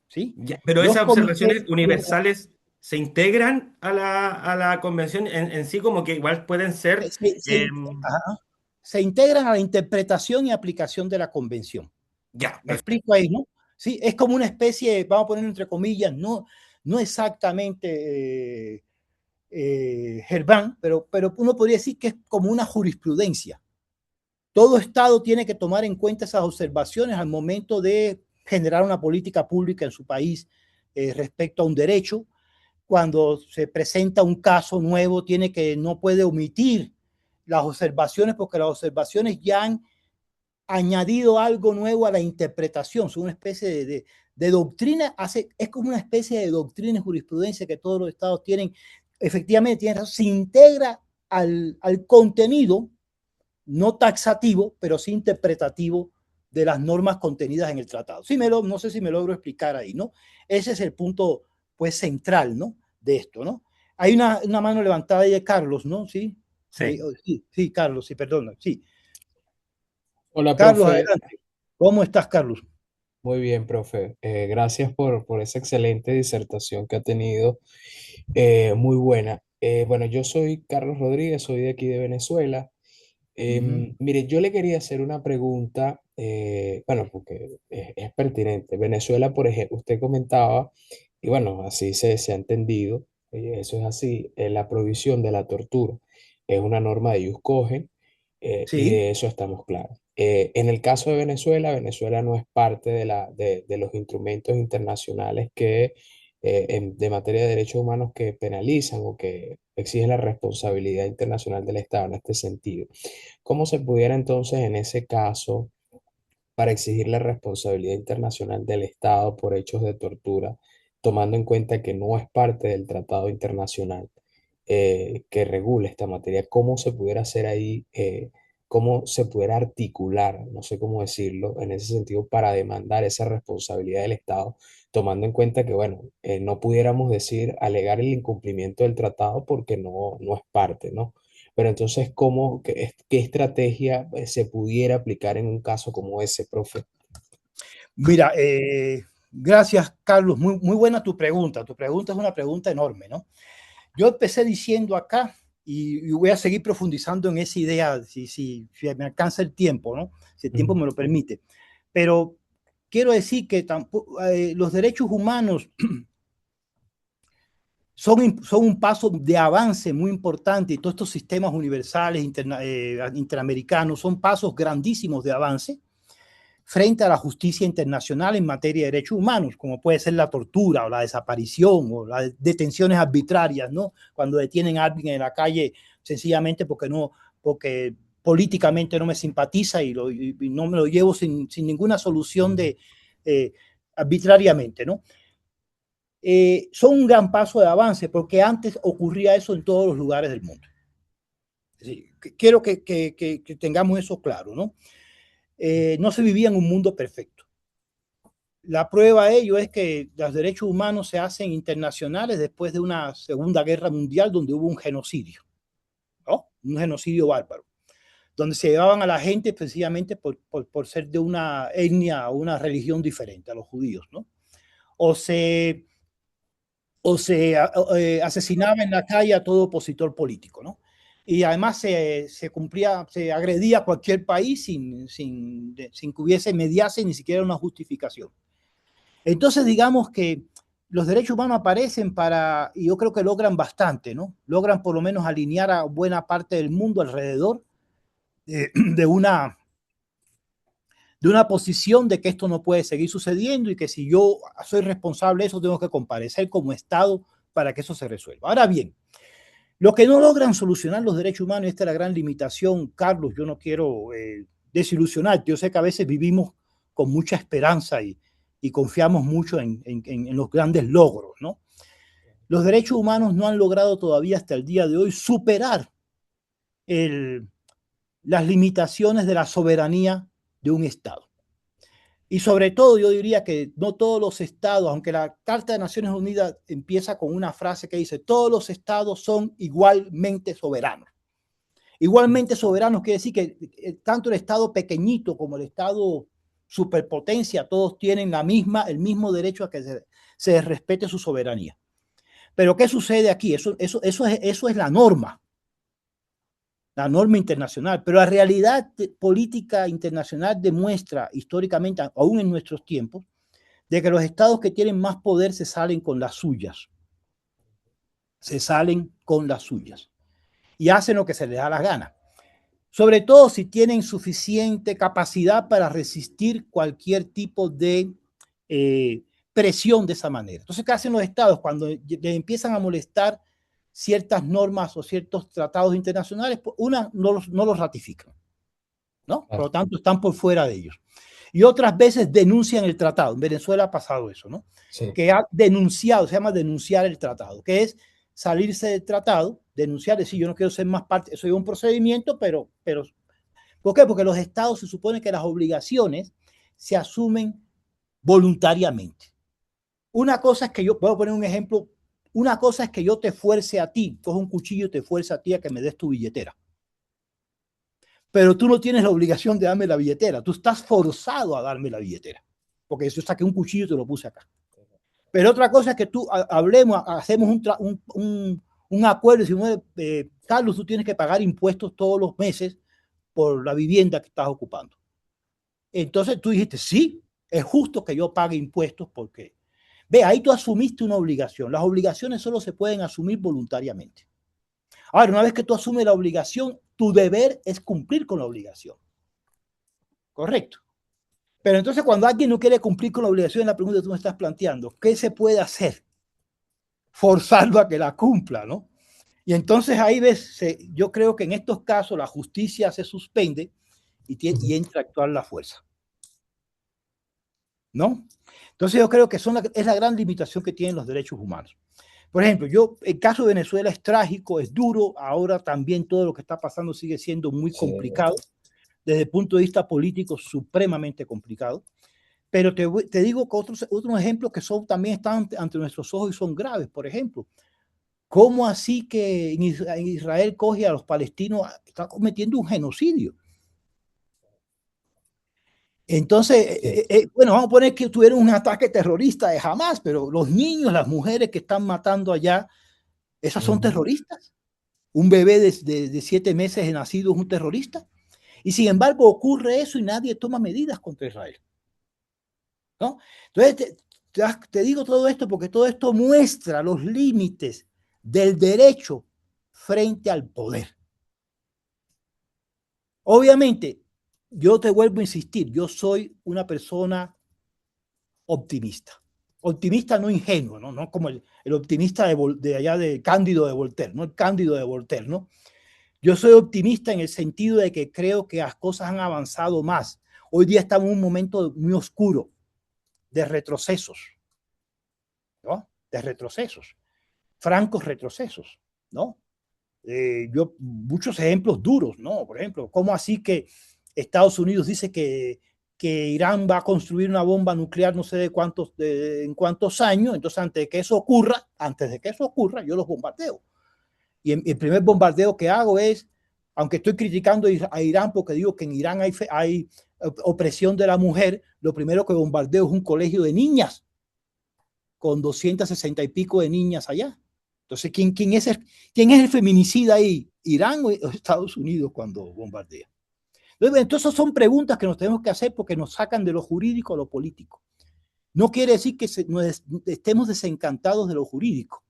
¿sí? Ya, pero Los esas observaciones comités, universales se integran a la convención en sí, como que igual pueden ser. se, se, ajá, se integran a la interpretación y aplicación de la convención. Ya, Me perfecto. explico ahí, ¿no? Sí, es como una especie, vamos a poner entre comillas, no exactamente Germán, pero uno podría decir que es como una jurisprudencia. Todo Estado tiene que tomar en cuenta esas observaciones al momento de generar una política pública en su país respecto a un derecho. Cuando se presenta un caso nuevo, no puede omitir las observaciones porque las observaciones ya han añadido algo nuevo a la interpretación. Son una especie de doctrina, es como una especie de doctrina y jurisprudencia que todos los estados tienen. Efectivamente, se integra al contenido no taxativo, pero sí interpretativo de las normas contenidas en el tratado. No sé si me logro explicar ahí, ¿no? Ese es el punto, pues, central, ¿no? De esto, ¿no? Hay una mano levantada ahí de Carlos, ¿no? Sí, Sí. sí, Carlos, sí, perdona, sí. Hola, Carlos, profe. adelante. ¿Cómo estás, Carlos? Muy bien, profe. Gracias por esa excelente disertación que ha tenido. Muy buena. Bueno, yo soy Carlos Rodríguez, soy de aquí de Venezuela. Uh -huh. Mire, yo le quería hacer una pregunta, bueno, porque es pertinente. Venezuela, por ejemplo, usted comentaba, y bueno, así se ha entendido, eso es así, la prohibición de la tortura es una norma de ius cogen, y Sí, de eso estamos claros. En el caso de Venezuela, Venezuela no es parte de los instrumentos internacionales de materia de derechos humanos que penalizan o que exigen la responsabilidad internacional del Estado en este sentido. ¿Cómo se pudiera entonces en ese caso, para exigir la responsabilidad internacional del Estado por hechos de tortura, tomando en cuenta que no es parte del tratado internacional que regula esta materia? ¿Cómo se pudiera hacer ahí, cómo se pudiera articular, no sé cómo decirlo, en ese sentido para demandar esa responsabilidad del Estado, tomando en cuenta que, bueno, no pudiéramos decir, alegar el incumplimiento del tratado porque no es parte, ¿no? Pero entonces, qué estrategia se pudiera aplicar en un caso como ese, profe? mira, gracias, Carlos. Muy buena tu pregunta. Tu pregunta es una pregunta enorme, ¿no? Yo empecé diciendo acá y voy a seguir profundizando en esa idea si me alcanza el tiempo, ¿no? Si el tiempo me lo permite. Pero quiero decir que los derechos humanos son un paso de avance muy importante y todos estos sistemas universales interamericanos son pasos grandísimos de avance frente a la justicia internacional en materia de derechos humanos, como puede ser la tortura o la desaparición o las detenciones arbitrarias, ¿no? Cuando detienen a alguien en la calle sencillamente porque políticamente no me simpatiza y no me lo llevo sin ninguna solución arbitrariamente, ¿no? Son un gran paso de avance porque antes ocurría eso en todos los lugares del mundo. Sí, quiero que tengamos eso claro, ¿no? No se vivía en un mundo perfecto. La prueba de ello es que los derechos humanos se hacen internacionales después de una Segunda Guerra Mundial donde hubo un genocidio, ¿no? Un genocidio bárbaro, donde se llevaban a la gente precisamente por ser de una etnia o una religión diferente a los judíos, ¿no? O se, o se asesinaba en la calle a todo opositor político, ¿no? Y además se agredía a cualquier país sin que hubiese mediase ni siquiera una justificación. Entonces, digamos que los derechos humanos aparecen y yo creo que logran bastante, ¿no? Logran por lo menos alinear a buena parte del mundo alrededor de una posición de que esto no puede seguir sucediendo y que si yo soy responsable de eso, tengo que comparecer como Estado para que eso se resuelva. Ahora bien, lo que no logran solucionar los derechos humanos, y esta es la gran limitación, Carlos, yo no quiero desilusionarte, yo sé que a veces vivimos con mucha esperanza y confiamos mucho en los grandes logros, ¿no? Los derechos humanos no han logrado todavía hasta el día de hoy superar el, las limitaciones de la soberanía de un Estado. Y sobre todo yo diría que no todos los estados, aunque la Carta de Naciones Unidas empieza con una frase que dice todos los estados son igualmente soberanos. Igualmente soberanos quiere decir que tanto el estado pequeñito como el estado superpotencia, todos tienen el mismo derecho a que se respete su soberanía. Pero ¿qué sucede aquí? Eso es la norma internacional, pero la realidad política internacional demuestra históricamente, aún en nuestros tiempos, de que los estados que tienen más poder se salen con las suyas. Se salen con las suyas y hacen lo que se les da la gana. Sobre todo si tienen suficiente capacidad para resistir cualquier tipo de presión de esa manera. Entonces, ¿qué hacen los estados cuando le empiezan a molestar ciertas normas o ciertos tratados internacionales? Pues no los ratifican, ¿no? Por lo tanto, están por fuera de ellos. Y otras veces denuncian el tratado. En Venezuela ha pasado eso, ¿no? Sí. Que ha denunciado, se llama denunciar el tratado, que es salirse del tratado, denunciar, decir yo no quiero ser más parte, eso es un procedimiento, pero ¿por qué? Porque los estados se supone que las obligaciones se asumen voluntariamente. Una cosa es que yo, puedo poner un ejemplo, una cosa es que yo te fuerce a ti, cojo un cuchillo y te fuerza a ti a que me des tu billetera. Pero tú no tienes la obligación de darme la billetera, tú estás forzado a darme la billetera, porque yo saqué un cuchillo y te lo puse acá. Pero otra cosa es que tú hablemos, hacemos un acuerdo y decimos, Carlos, tú tienes que pagar impuestos todos los meses por la vivienda que estás ocupando. Entonces tú dijiste, sí, es justo que yo pague impuestos porque, ve, ahí tú asumiste una obligación. Las obligaciones solo se pueden asumir voluntariamente. Ahora, una vez que tú asumes la obligación, tu deber es cumplir con la obligación. Correcto. Pero entonces cuando alguien no quiere cumplir con la obligación, la pregunta que tú me estás planteando, ¿qué se puede hacer? Forzarlo a que la cumpla, ¿no? Y entonces ahí ves, yo creo que en estos casos la justicia se suspende y entra a actuar la fuerza, ¿no? Entonces yo creo que es la gran limitación que tienen los derechos humanos. Por ejemplo, el caso de Venezuela es trágico, es duro, ahora también todo lo que está pasando sigue siendo muy complicado, desde el punto de vista político supremamente complicado. Pero te digo que otros ejemplos que también están ante nuestros ojos y son graves. Por ejemplo, ¿cómo así que en Israel coge a los palestinos? Está cometiendo un genocidio. Entonces, bueno, vamos a poner que tuvieron un ataque terrorista de Hamas, pero los niños, las mujeres que están matando allá, esas son terroristas. Un bebé de 7 meses de nacido es un terrorista. Y sin embargo ocurre eso y nadie toma medidas contra Israel, ¿no? Entonces, te digo todo esto porque todo esto muestra los límites del derecho frente al poder. Obviamente, yo te vuelvo a insistir, yo soy una persona optimista. Optimista no ingenuo, ¿no? No como el optimista de allá de Cándido de Voltaire, ¿no? El Cándido de Voltaire, ¿no? Yo soy optimista en el sentido de que creo que las cosas han avanzado más. Hoy día estamos en un momento muy oscuro de retrocesos, ¿no? De retrocesos, francos retrocesos, ¿no? Muchos ejemplos duros, ¿no? Por ejemplo, ¿cómo así que Estados Unidos dice que Irán va a construir una bomba nuclear no sé en cuántos años? Entonces, antes de que eso ocurra, yo los bombardeo. Y el primer bombardeo que hago es, aunque estoy criticando a Irán porque digo que en Irán hay opresión de la mujer, lo primero que bombardeo es un colegio de niñas con 260 y pico de niñas allá. Entonces, ¿quién es el feminicida ahí? ¿Irán o Estados Unidos cuando bombardea? Entonces son preguntas que nos tenemos que hacer porque nos sacan de lo jurídico a lo político. No quiere decir que estemos desencantados de lo jurídico.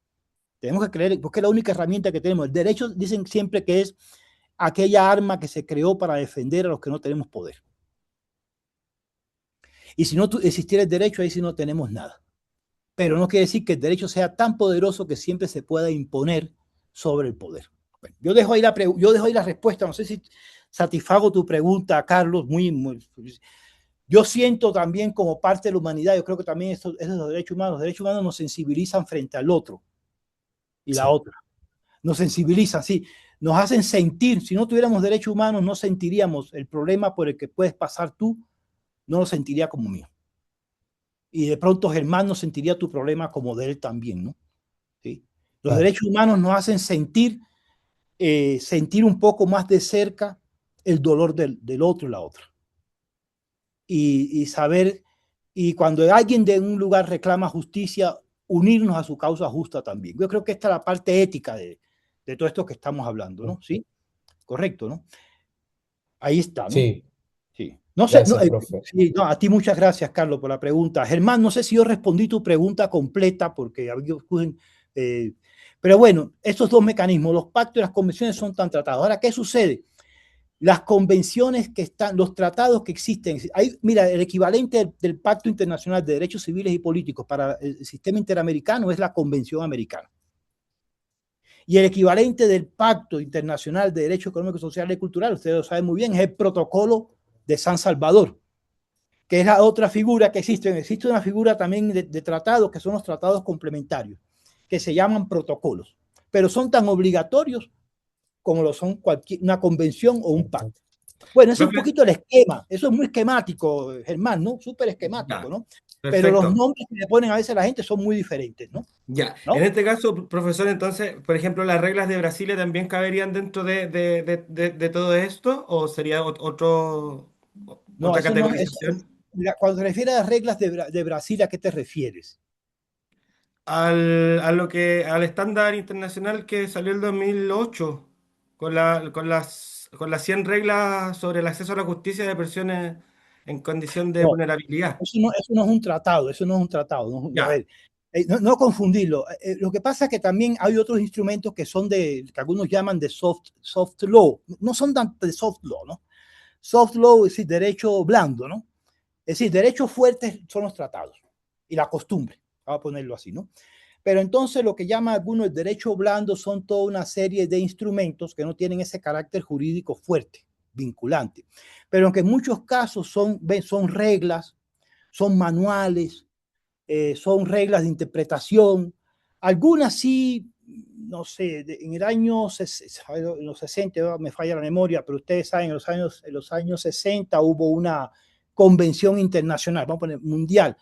Tenemos que creer, porque es la única herramienta que tenemos. El derecho dicen siempre que es aquella arma que se creó para defender a los que no tenemos poder. Y si no existiera el derecho, ahí sí no tenemos nada. Pero no quiere decir que el derecho sea tan poderoso que siempre se pueda imponer sobre el poder. Bueno, yo dejo ahí la respuesta. No sé si satisfago tu pregunta, Carlos. Yo siento también como parte de la humanidad, yo creo que también esos los derechos humanos nos sensibilizan frente al otro y la otra. Nos sensibilizan, sí, nos hacen sentir. Si no tuviéramos derechos humanos, no sentiríamos el problema por el que puedes pasar tú, no lo sentiría como mío. Y de pronto Germán no sentiría tu problema como de él también, ¿no? ¿Sí? Los derechos humanos nos hacen sentir un poco más de cerca el dolor del otro y la otra. y saber, y cuando alguien de un lugar reclama justicia, unirnos a su causa justa también. Yo creo que esta es la parte ética de todo esto que estamos hablando, ¿no? Sí, correcto, ¿no? Ahí está, ¿no? Sí, Sí. No sé, no, gracias, profe. sí, no, a ti muchas gracias, Carlos, por la pregunta. Germán, no sé si yo respondí tu pregunta completa, porque pero bueno, estos dos mecanismos, los pactos y las convenciones son tan tratados. Ahora, ¿qué sucede? Las convenciones que están, los tratados que existen, mira, el equivalente del Pacto Internacional de Derechos Civiles y Políticos para el sistema interamericano es la Convención Americana. Y el equivalente del Pacto Internacional de Derechos Económicos, Sociales y Culturales, ustedes lo saben muy bien, es el Protocolo de San Salvador, que es la otra figura que existe. Existe una figura también de tratados, que son los tratados complementarios, que se llaman protocolos, pero son tan obligatorios como lo son una convención o un pacto. Bueno, ese es un Profe, poquito el esquema. Eso es muy esquemático, Germán, ¿no? Súper esquemático, ya, ¿no? Pero los perfecto. nombres que le ponen a veces a la gente son muy diferentes, ¿no? Ya, en ¿No? este caso, profesor, entonces, por ejemplo, ¿las reglas de Brasilia también caberían dentro de todo esto o sería No, otra eso no es. categorización? Cuando te refieres a las reglas de Brasil, ¿a qué te refieres? Al estándar internacional que salió el 2008 con las 100 reglas sobre el acceso a la justicia de personas en condición de No, vulnerabilidad. eso no es un tratado, eso no es un tratado. A Ya, ver, no confundirlo. Lo que pasa es que también hay otros instrumentos que son que algunos llaman de soft law. No son tan de soft law, ¿no? Soft law es decir, derecho blando, ¿no? Es decir, derechos fuertes son los tratados y la costumbre, vamos a ponerlo así, ¿no? Pero entonces lo que llama algunos el derecho blando son toda una serie de instrumentos que no tienen ese carácter jurídico fuerte, vinculante, pero que en muchos casos son reglas, son manuales, son reglas de interpretación, algunas sí, no sé, en el año, en los 60, me falla la memoria, pero ustedes saben, en los años 60 hubo una convención internacional, vamos a poner mundial,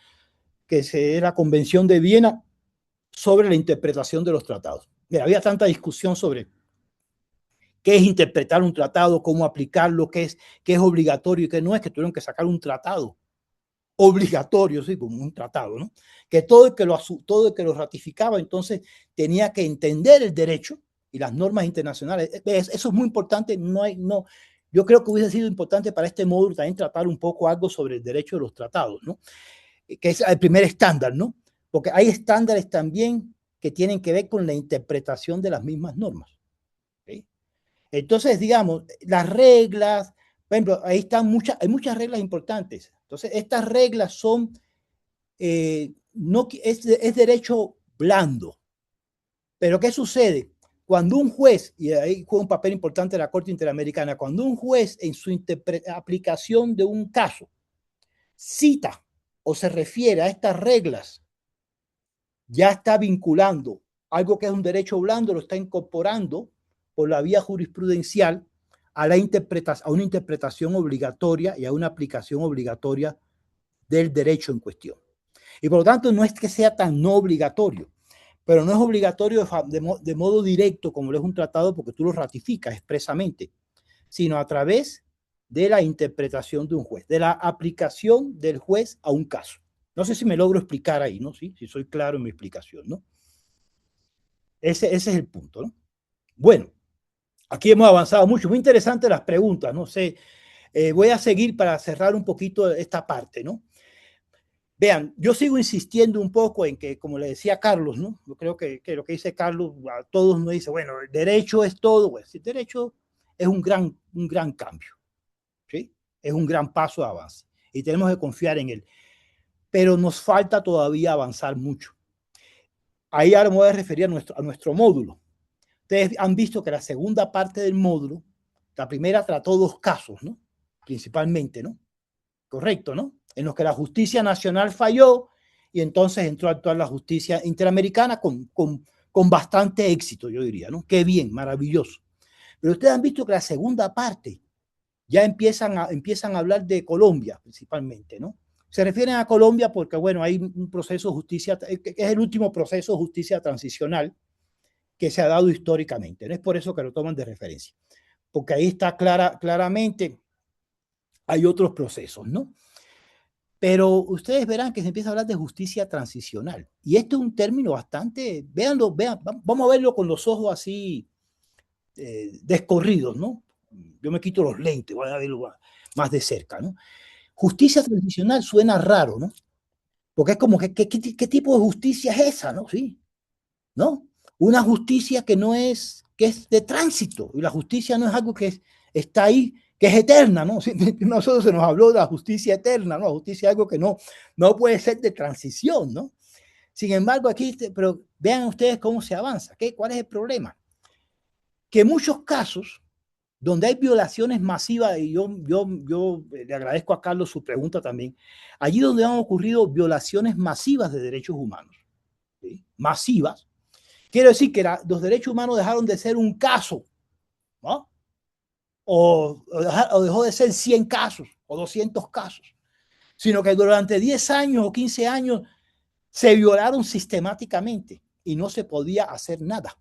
que es la Convención de Viena sobre la interpretación de los tratados. Mira, había tanta discusión sobre qué es interpretar un tratado, cómo aplicarlo, qué es obligatorio y qué no es, que tuvieron que sacar un tratado obligatorio, sí, como un tratado, ¿no? Que todo el que lo ratificaba, entonces tenía que entender el derecho y las normas internacionales. Eso es muy importante. Yo creo que hubiese sido importante para este módulo también tratar un poco algo sobre el derecho de los tratados, ¿no? Que es el primer estándar, ¿no? Porque hay estándares también que tienen que ver con la interpretación de las mismas normas. ¿Sí? Entonces, digamos, las reglas, por ejemplo, ahí están hay muchas reglas importantes. Entonces, estas reglas son, no, es derecho blando. Pero ¿qué sucede? Cuando un juez, y ahí juega un papel importante la Corte Interamericana, cuando un juez en su aplicación de un caso cita o se refiere a estas reglas, ya está vinculando algo que es un derecho blando, lo está incorporando por la vía jurisprudencial a una interpretación obligatoria y a una aplicación obligatoria del derecho en cuestión. Y por lo tanto no es que sea tan no obligatorio, pero no es obligatorio de modo directo como lo es un tratado porque tú lo ratificas expresamente, sino a través de la interpretación de un juez, de la aplicación del juez a un caso. No sé si me logro explicar ahí, ¿no? Sí, si soy claro en mi explicación, ¿no? Ese es el punto, ¿no? Bueno, aquí hemos avanzado mucho. Muy interesantes las preguntas, no sé. Voy a seguir para cerrar un poquito esta parte, ¿no? Vean, yo sigo insistiendo un poco en que, como le decía Carlos, ¿no? Yo creo que lo que dice Carlos, a todos nos dice, bueno, el derecho es todo. Bueno, el derecho es un gran cambio, ¿sí? Es un gran paso de avance y tenemos que confiar en él. Pero nos falta todavía avanzar mucho. Ahí ahora me voy a referir a nuestro módulo. Ustedes han visto que la segunda parte del módulo, la primera trató dos casos, ¿no? Principalmente, ¿no? Correcto, ¿no? En los que la justicia nacional falló y entonces entró a actuar la justicia interamericana con bastante éxito, yo diría, ¿no? Qué bien, maravilloso. Pero ustedes han visto que la segunda parte ya empiezan a hablar de Colombia principalmente, ¿no? Se refieren a Colombia porque, bueno, hay un proceso de justicia, que es el último proceso de justicia transicional que se ha dado históricamente. No es por eso que lo toman de referencia, porque ahí está claramente, hay otros procesos, ¿no? Pero ustedes verán que se empieza a hablar de justicia transicional. Y este es un término bastante, véanlo, vamos a verlo con los ojos así descorridos, ¿no? Yo me quito los lentes, voy a verlo más de cerca, ¿no? Justicia transicional suena raro, ¿no? Porque es como, ¿qué tipo de justicia es esa, no? Sí, ¿no? Una justicia que no es, que es de tránsito, y la justicia no es algo está ahí, que es eterna, ¿no? Sí, nosotros se nos habló de la justicia eterna, ¿no? La justicia es algo que no puede ser de transición, ¿no? Sin embargo, aquí, pero vean ustedes cómo se avanza. ¿Cuál es el problema? Que en muchos casos, donde hay violaciones masivas, y yo le agradezco a Carlos su pregunta también, allí donde han ocurrido violaciones masivas de derechos humanos, ¿sí? Masivas, quiero decir que los derechos humanos dejaron de ser un caso, ¿no? O dejó de ser 100 casos o 200 casos, sino que durante 10 años o 15 años se violaron sistemáticamente y no se podía hacer nada.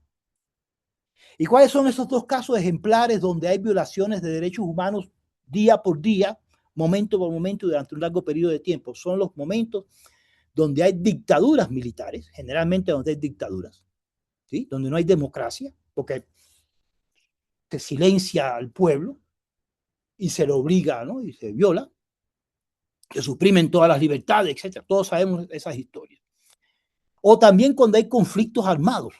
¿Y cuáles son esos dos casos ejemplares donde hay violaciones de derechos humanos día por día, momento por momento, durante un largo periodo de tiempo? Son los momentos donde hay dictaduras militares, generalmente donde hay dictaduras, ¿sí? Donde no hay democracia, porque se silencia al pueblo y se lo obliga, ¿no? Y se viola, se suprimen todas las libertades, etcétera. Todos sabemos esas historias. O también cuando hay conflictos armados.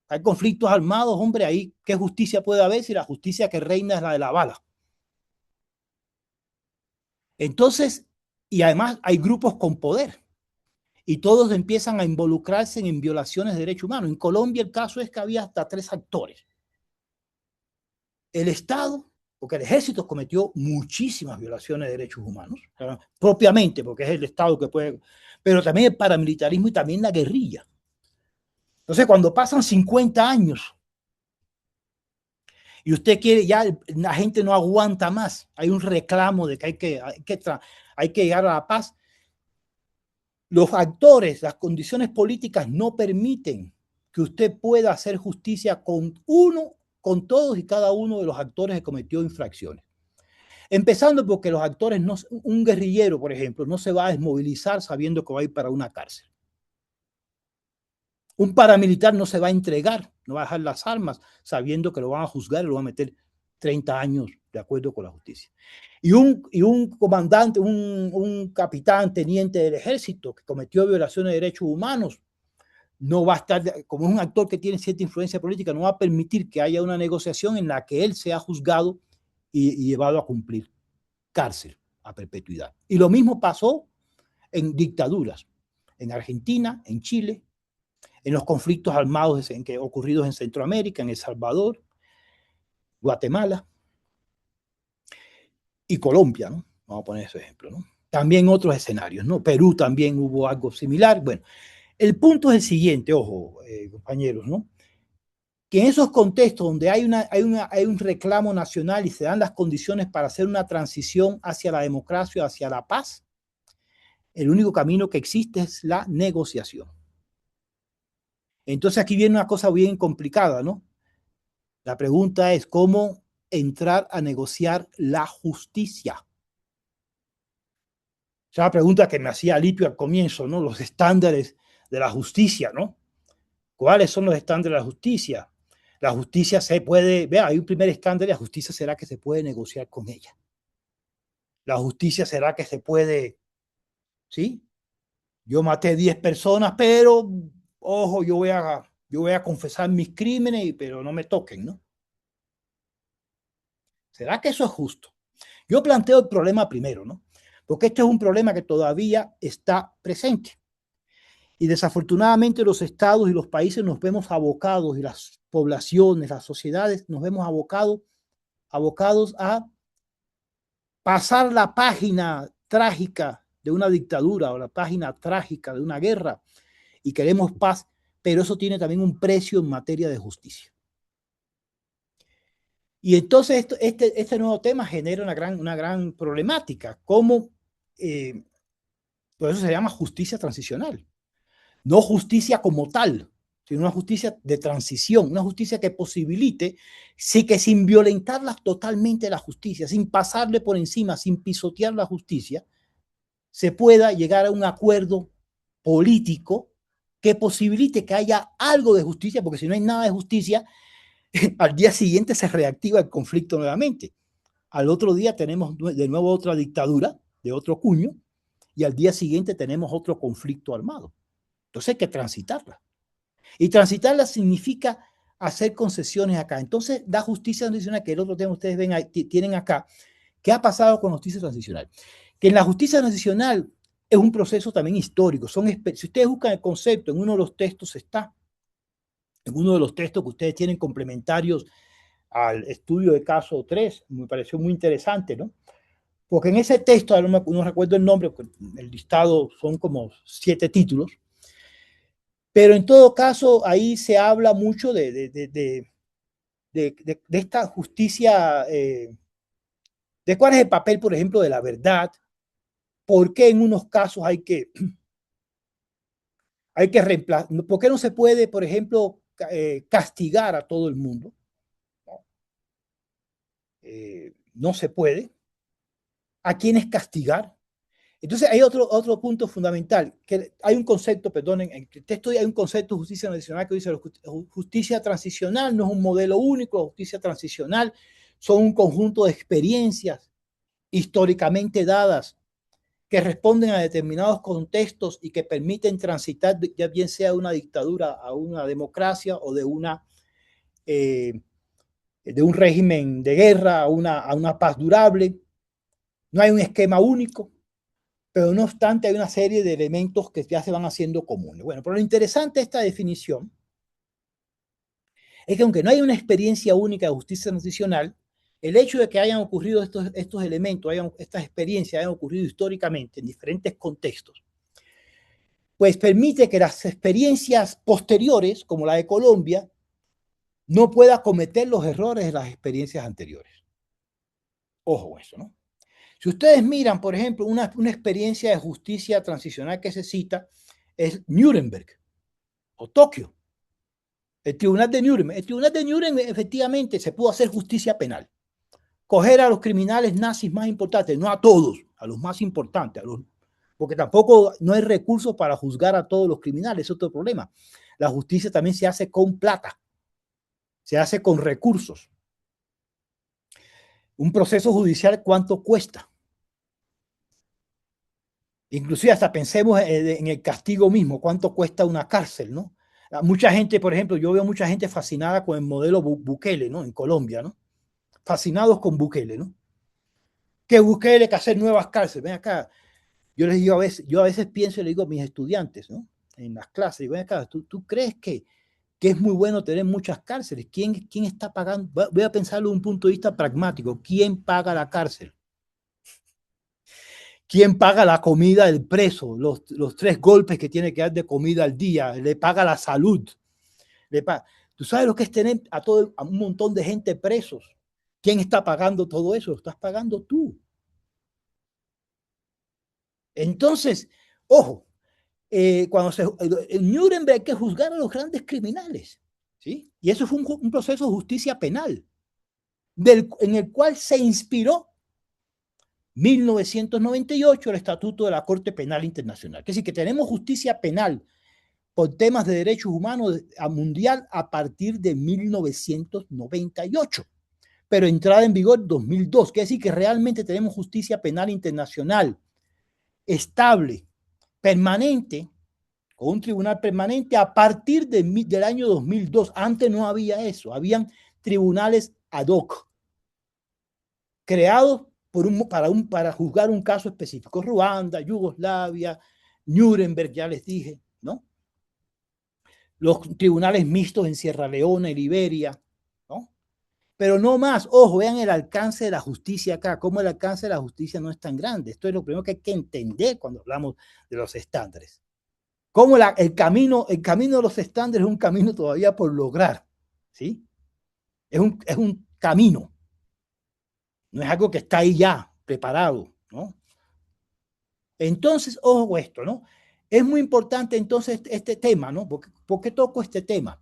Hay conflictos armados, hombre, ahí, ¿qué justicia puede haber si la justicia que reina es la de la bala? Entonces, y además hay grupos con poder y todos empiezan a involucrarse en violaciones de derechos humanos. En Colombia el caso es que había hasta 3 actores. El Estado, porque el ejército cometió muchísimas violaciones de derechos humanos, propiamente, porque es el Estado que puede, pero también el paramilitarismo y también la guerrilla. Entonces, cuando pasan 50 años y usted quiere, ya la gente no aguanta más, hay un reclamo de que hay que llegar a la paz. Los actores, las condiciones políticas no permiten que usted pueda hacer justicia con todos y cada uno de los actores que cometió infracciones. Empezando porque los actores, un guerrillero, por ejemplo, no se va a desmovilizar sabiendo que va a ir para una cárcel. Un paramilitar no se va a entregar, no va a dejar las armas sabiendo que lo van a juzgar y lo van a meter 30 años de acuerdo con la justicia. Y un comandante, un capitán, teniente del ejército que cometió violaciones de derechos humanos, no va a estar, como es un actor que tiene cierta influencia política, no va a permitir que haya una negociación en la que él sea juzgado y llevado a cumplir cárcel a perpetuidad. Y lo mismo pasó en dictaduras, en Argentina, en Chile, en los conflictos armados ocurridos en Centroamérica, en El Salvador, Guatemala y Colombia, ¿no? Vamos a poner ese ejemplo, ¿no? También otros escenarios, ¿no? Perú también hubo algo similar. Bueno, el punto es el siguiente, ojo, compañeros, ¿no? Que en esos contextos donde hay un reclamo nacional y se dan las condiciones para hacer una transición hacia la democracia, hacia la paz, el único camino que existe es la negociación. Entonces aquí viene una cosa bien complicada, ¿no? La pregunta es cómo entrar a negociar la justicia. Esa es la pregunta que me hacía Alipio al comienzo, ¿no? Los estándares de la justicia, ¿no? ¿Cuáles son los estándares de la justicia? La justicia se puede, vea, hay un primer estándar y la justicia será que se puede negociar con ella. La justicia será que se puede, ¿sí? Yo maté 10 personas, pero, ojo, yo voy a confesar mis crímenes, pero no me toquen, ¿no? ¿Será que eso es justo? Yo planteo el problema primero, ¿no? Porque este es un problema que todavía está presente. Y desafortunadamente los estados y los países nos vemos abocados, y las poblaciones, las sociedades, nos vemos abocados a pasar la página trágica de una dictadura o la página trágica de una guerra y queremos paz, pero eso tiene también un precio en materia de justicia. Y entonces este nuevo tema genera una gran problemática, como por eso se llama justicia transicional. No justicia como tal, sino una justicia de transición, una justicia que posibilite, sí, que sin violentarla totalmente la justicia, sin pasarle por encima, sin pisotear la justicia, se pueda llegar a un acuerdo político que posibilite que haya algo de justicia, porque si no hay nada de justicia, al día siguiente se reactiva el conflicto nuevamente. Al otro día tenemos de nuevo otra dictadura de otro cuño y al día siguiente tenemos otro conflicto armado. Entonces hay que transitarla. Y transitarla significa hacer concesiones acá. Entonces, la justicia transicional, que el otro tema ustedes ven ahí, tienen acá, ¿qué ha pasado con la justicia transicional? Que en la justicia transicional es un proceso también histórico. Si ustedes buscan el concepto, en uno de los textos está, en uno de los textos que ustedes tienen complementarios al estudio de caso 3, me pareció muy interesante, ¿no? Porque en ese texto, no recuerdo el nombre, el listado son como 7 títulos, pero en todo caso ahí se habla mucho de esta justicia, de cuál es el papel, por ejemplo, de la verdad, por qué en unos casos hay que reemplazar, por qué no se puede, por ejemplo, castigar a todo el mundo. No se puede. ¿A quiénes castigar? Entonces hay otro punto fundamental, que hay un concepto, perdonen, en el texto hay un concepto de justicia transicional que dice justicia transicional no es un modelo único, justicia transicional son un conjunto de experiencias históricamente dadas que responden a determinados contextos y que permiten transitar, ya bien sea de una dictadura a una democracia o de un régimen de guerra a una paz durable. No hay un esquema único, pero no obstante hay una serie de elementos que ya se van haciendo comunes. Bueno, pero lo interesante de esta definición es que aunque no hay una experiencia única de justicia transicional, el hecho de que hayan ocurrido estos elementos, estas experiencias hayan ocurrido históricamente en diferentes contextos, pues permite que las experiencias posteriores, como la de Colombia, no puedan cometer los errores de las experiencias anteriores. Ojo eso, ¿no? Si ustedes miran, por ejemplo, una experiencia de justicia transicional que se cita es Nuremberg o Tokio. El Tribunal de Nuremberg. El Tribunal de Nuremberg efectivamente se pudo hacer justicia penal. Coger a los criminales nazis más importantes, no a todos, a los más importantes, porque tampoco no hay recursos para juzgar a todos los criminales, es otro problema. La justicia también se hace con plata, se hace con recursos. Un proceso judicial, ¿cuánto cuesta? Inclusive hasta pensemos en el castigo mismo, cuánto cuesta una cárcel, ¿no? Mucha gente, por ejemplo, yo veo mucha gente fascinada con el modelo Bukele, ¿no? En Colombia, ¿no? Fascinados con Bukele, ¿no? Que Bukele que hacer nuevas cárceles. Ven acá, yo a veces pienso y le digo a mis estudiantes, ¿no? En las clases, ven acá, ¿tú crees que es muy bueno tener muchas cárceles? ¿Quién está pagando? Voy a pensarlo desde un punto de vista pragmático. ¿Quién paga la cárcel? ¿Quién paga la comida del preso? Los 3 golpes que tiene que dar de comida al día. Le paga la salud. ¿Tú sabes lo que es tener a un montón de gente presos? ¿Quién está pagando todo eso? Lo estás pagando tú. Entonces, ojo, en Nuremberg hay que juzgar a los grandes criminales, ¿sí? Y eso fue un proceso de justicia penal, en el cual se inspiró 1998 el Estatuto de la Corte Penal Internacional. Es decir, que tenemos justicia penal por temas de derechos humanos mundial a partir de 1998, pero entrada en vigor 2002. Quiere decir que realmente tenemos justicia penal internacional estable, permanente, con un tribunal permanente a partir del año 2002. Antes no había eso, habían tribunales ad hoc creados para juzgar un caso específico. Ruanda, Yugoslavia, Nuremberg, ya les dije, ¿no? Los tribunales mixtos en Sierra Leona y Liberia, ¿no? Pero no más. Ojo, vean el alcance de la justicia acá, cómo el alcance de la justicia no es tan grande. Esto es lo primero que hay que entender cuando hablamos de los estándares. Cómo el camino de los estándares es un camino todavía por lograr, ¿sí? Es un camino. No es algo que está ahí ya, preparado, ¿no? Entonces, ojo esto, ¿no? Es muy importante entonces este tema, ¿no? ¿Por qué toco este tema?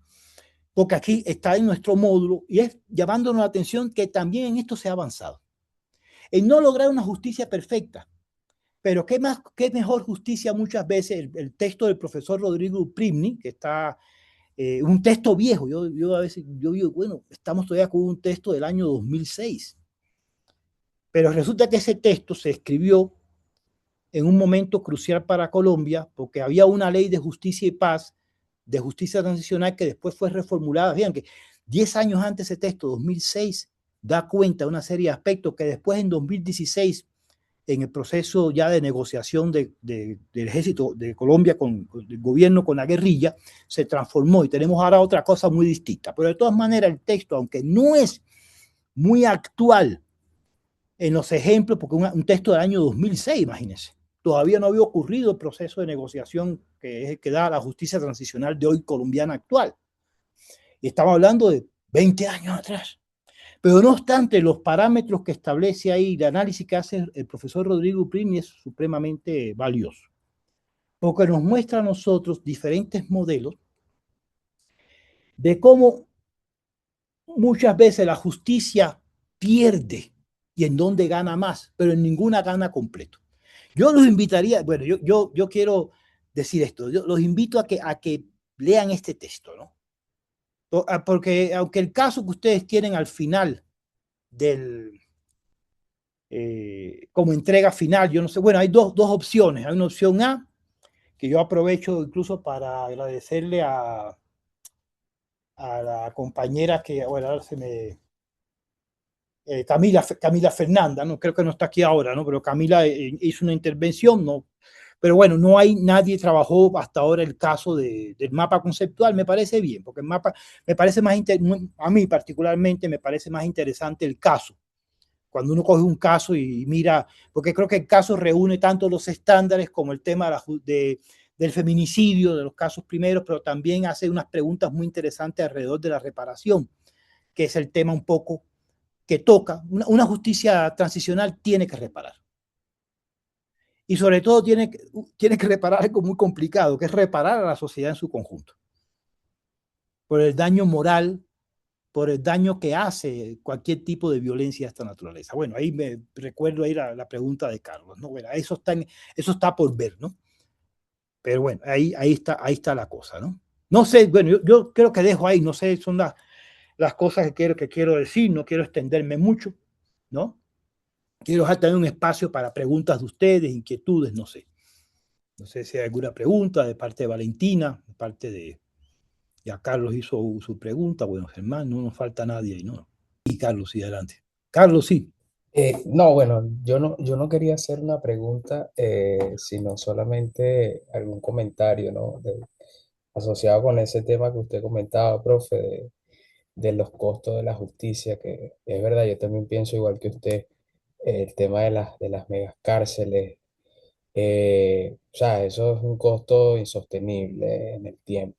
Porque aquí está en nuestro módulo y es llamándonos la atención que también en esto se ha avanzado. En no lograr una justicia perfecta, Pero qué mejor justicia muchas veces el texto del profesor Rodrigo Primni, que está un texto viejo. Yo a veces digo, bueno, estamos todavía con un texto del año 2006. Pero resulta que ese texto se escribió en un momento crucial para Colombia, porque había una ley de justicia y paz, de justicia transicional, que después fue reformulada. Fíjense que 10 años antes ese texto, 2006, da cuenta de una serie de aspectos que después en 2016, en el proceso ya de negociación del ejército de Colombia con el gobierno, con la guerrilla, se transformó y tenemos ahora otra cosa muy distinta. Pero de todas maneras el texto, aunque no es muy actual en los ejemplos, porque un texto del año 2006, imagínense, todavía no había ocurrido el proceso de negociación que es el que da la justicia transicional de hoy colombiana actual. Y estamos hablando de 20 años atrás. Pero no obstante, los parámetros que establece ahí, el análisis que hace el profesor Rodrigo Primi es supremamente valioso, porque nos muestra a nosotros diferentes modelos de cómo muchas veces la justicia pierde y en dónde gana más, pero en ninguna gana completo. Yo los invitaría, bueno, yo quiero decir esto, yo los invito a que lean este texto, ¿no? Porque aunque el caso que ustedes tienen al final del, como entrega final, yo no sé, bueno, hay dos opciones. Hay una opción A, que yo aprovecho incluso para agradecerle a la compañera que, bueno, ahora se me... Camila Fernanda, no creo que no está aquí ahora, ¿no? Pero Camila hizo una intervención, ¿no? Pero bueno, no hay nadie trabajó hasta ahora el caso del mapa conceptual. Me parece bien, porque el mapa me parece más a mí particularmente me parece más interesante el caso. Cuando uno coge un caso y mira, porque creo que el caso reúne tanto los estándares como el tema del feminicidio, de los casos primeros, pero también hace unas preguntas muy interesantes alrededor de la reparación, que es el tema un poco que toca. Una justicia transicional tiene que reparar. Y sobre todo tiene que reparar algo muy complicado, que es reparar a la sociedad en su conjunto. Por el daño moral, por el daño que hace cualquier tipo de violencia de esta naturaleza. Bueno, ahí me recuerdo ahí la pregunta de Carlos, ¿no? Bueno, eso está por ver, ¿no? Pero bueno, ahí está la cosa, ¿no? No sé, bueno, yo creo que dejo ahí, no sé, son las cosas que quiero decir, no quiero extenderme mucho, ¿no? Quiero dejar también un espacio para preguntas de ustedes, inquietudes, no sé. No sé si hay alguna pregunta de parte de Valentina, de parte de... Ya Carlos hizo su pregunta, bueno, Germán, no nos falta nadie ahí, ¿no? Y Carlos, sí, adelante. Carlos, sí. No, bueno, yo no quería hacer una pregunta, sino solamente algún comentario, ¿no? Asociado con ese tema que usted comentaba, profe, de los costos de la justicia, que es verdad, yo también pienso igual que usted, el tema de las megas cárceles, o sea, eso es un costo insostenible en el tiempo.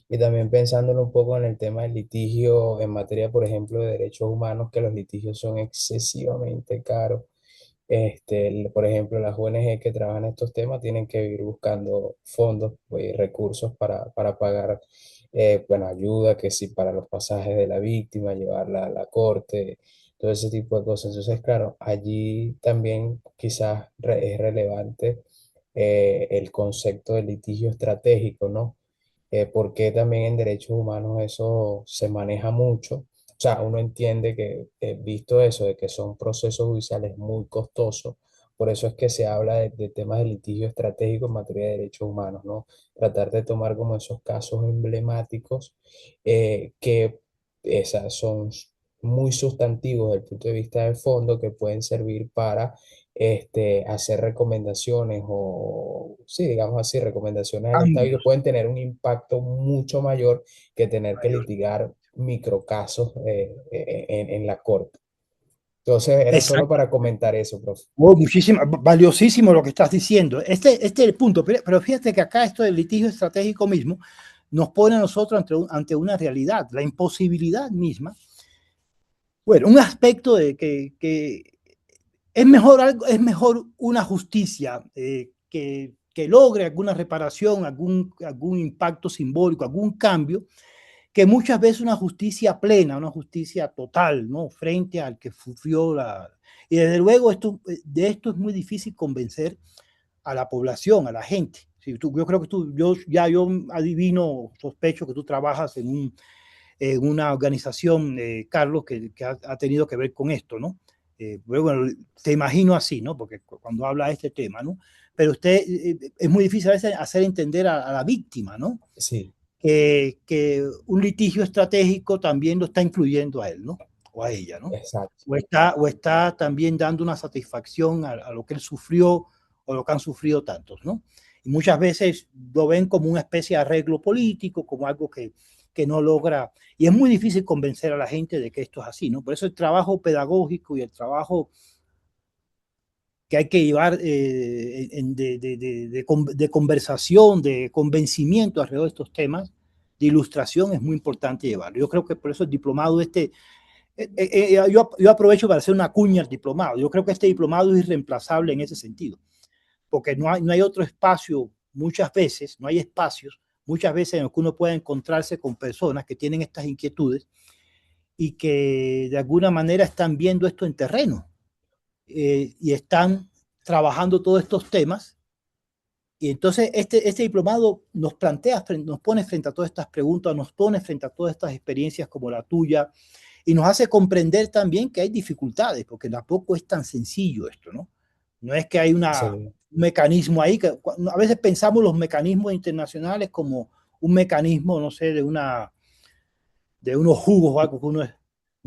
Y también pensándolo un poco en el tema del litigio en materia, por ejemplo, de derechos humanos, que los litigios son excesivamente caros. Por ejemplo, las ONG que trabajan estos temas tienen que ir buscando fondos y recursos para pagar, bueno, ayuda, que sí, para los pasajes de la víctima, llevarla a la corte, todo ese tipo de cosas. Entonces, claro, allí también quizás es relevante el concepto de litigio estratégico, ¿no? Porque también en derechos humanos eso se maneja mucho. O sea, uno entiende que, visto eso, de que son procesos judiciales muy costosos, por eso es que se habla de temas de litigio estratégico en materia de derechos humanos, ¿no? Tratar de tomar como esos casos emblemáticos que esas son muy sustantivos desde el punto de vista del fondo, que pueden servir para hacer recomendaciones o, sí, digamos así, recomendaciones al Estado y que Cambios pueden tener un impacto mucho mayor que tener que mayores. litigar microcasos en la corte. Entonces, era solo Exacto. para comentar eso, profe. Oh, muchísimo, valiosísimo lo que estás diciendo. Este es el punto, pero fíjate que acá esto del litigio estratégico mismo nos pone a nosotros ante una realidad, la imposibilidad misma. Bueno, un aspecto de que es mejor una justicia que logre alguna reparación, algún impacto simbólico, algún cambio, que muchas veces una justicia plena, una justicia total, ¿no? Frente al que sufrió la... Y desde luego de esto es muy difícil convencer a la población, a la gente. Sí, yo creo que yo adivino, sospecho que tú trabajas en una organización, Carlos, que ha tenido que ver con esto, ¿no? Bueno, te imagino así, ¿no? Porque cuando habla de este tema, ¿no? Pero usted, es muy difícil a veces hacer entender a la víctima, ¿no? Sí, Que un litigio estratégico también lo está incluyendo a él, ¿no? O a ella, ¿no? exacto. O está también dando una satisfacción a lo que él sufrió o lo que han sufrido tantos, ¿no? Y muchas veces lo ven como una especie de arreglo político, como algo que no logra, y es muy difícil convencer a la gente de que esto es así, ¿no? Por eso el trabajo pedagógico y el trabajo que hay que llevar de conversación, de convencimiento alrededor de estos temas, de ilustración, es muy importante llevarlo. Yo creo que por eso el diplomado yo aprovecho para hacer una cuña al diplomado. Yo creo que este diplomado es irreemplazable en ese sentido, porque no hay otro espacio, muchas veces, no hay espacios, muchas veces en los que uno puede encontrarse con personas que tienen estas inquietudes y que de alguna manera están viendo esto en terreno, y están trabajando todos estos temas. Y entonces este diplomado nos pone frente a todas estas preguntas, nos pone frente a todas estas experiencias como la tuya, y nos hace comprender también que hay dificultades, porque tampoco es tan sencillo esto, ¿no? No es que hay un Sí, mecanismo ahí, que a veces pensamos los mecanismos internacionales como un mecanismo, no sé, de unos jugos o algo que uno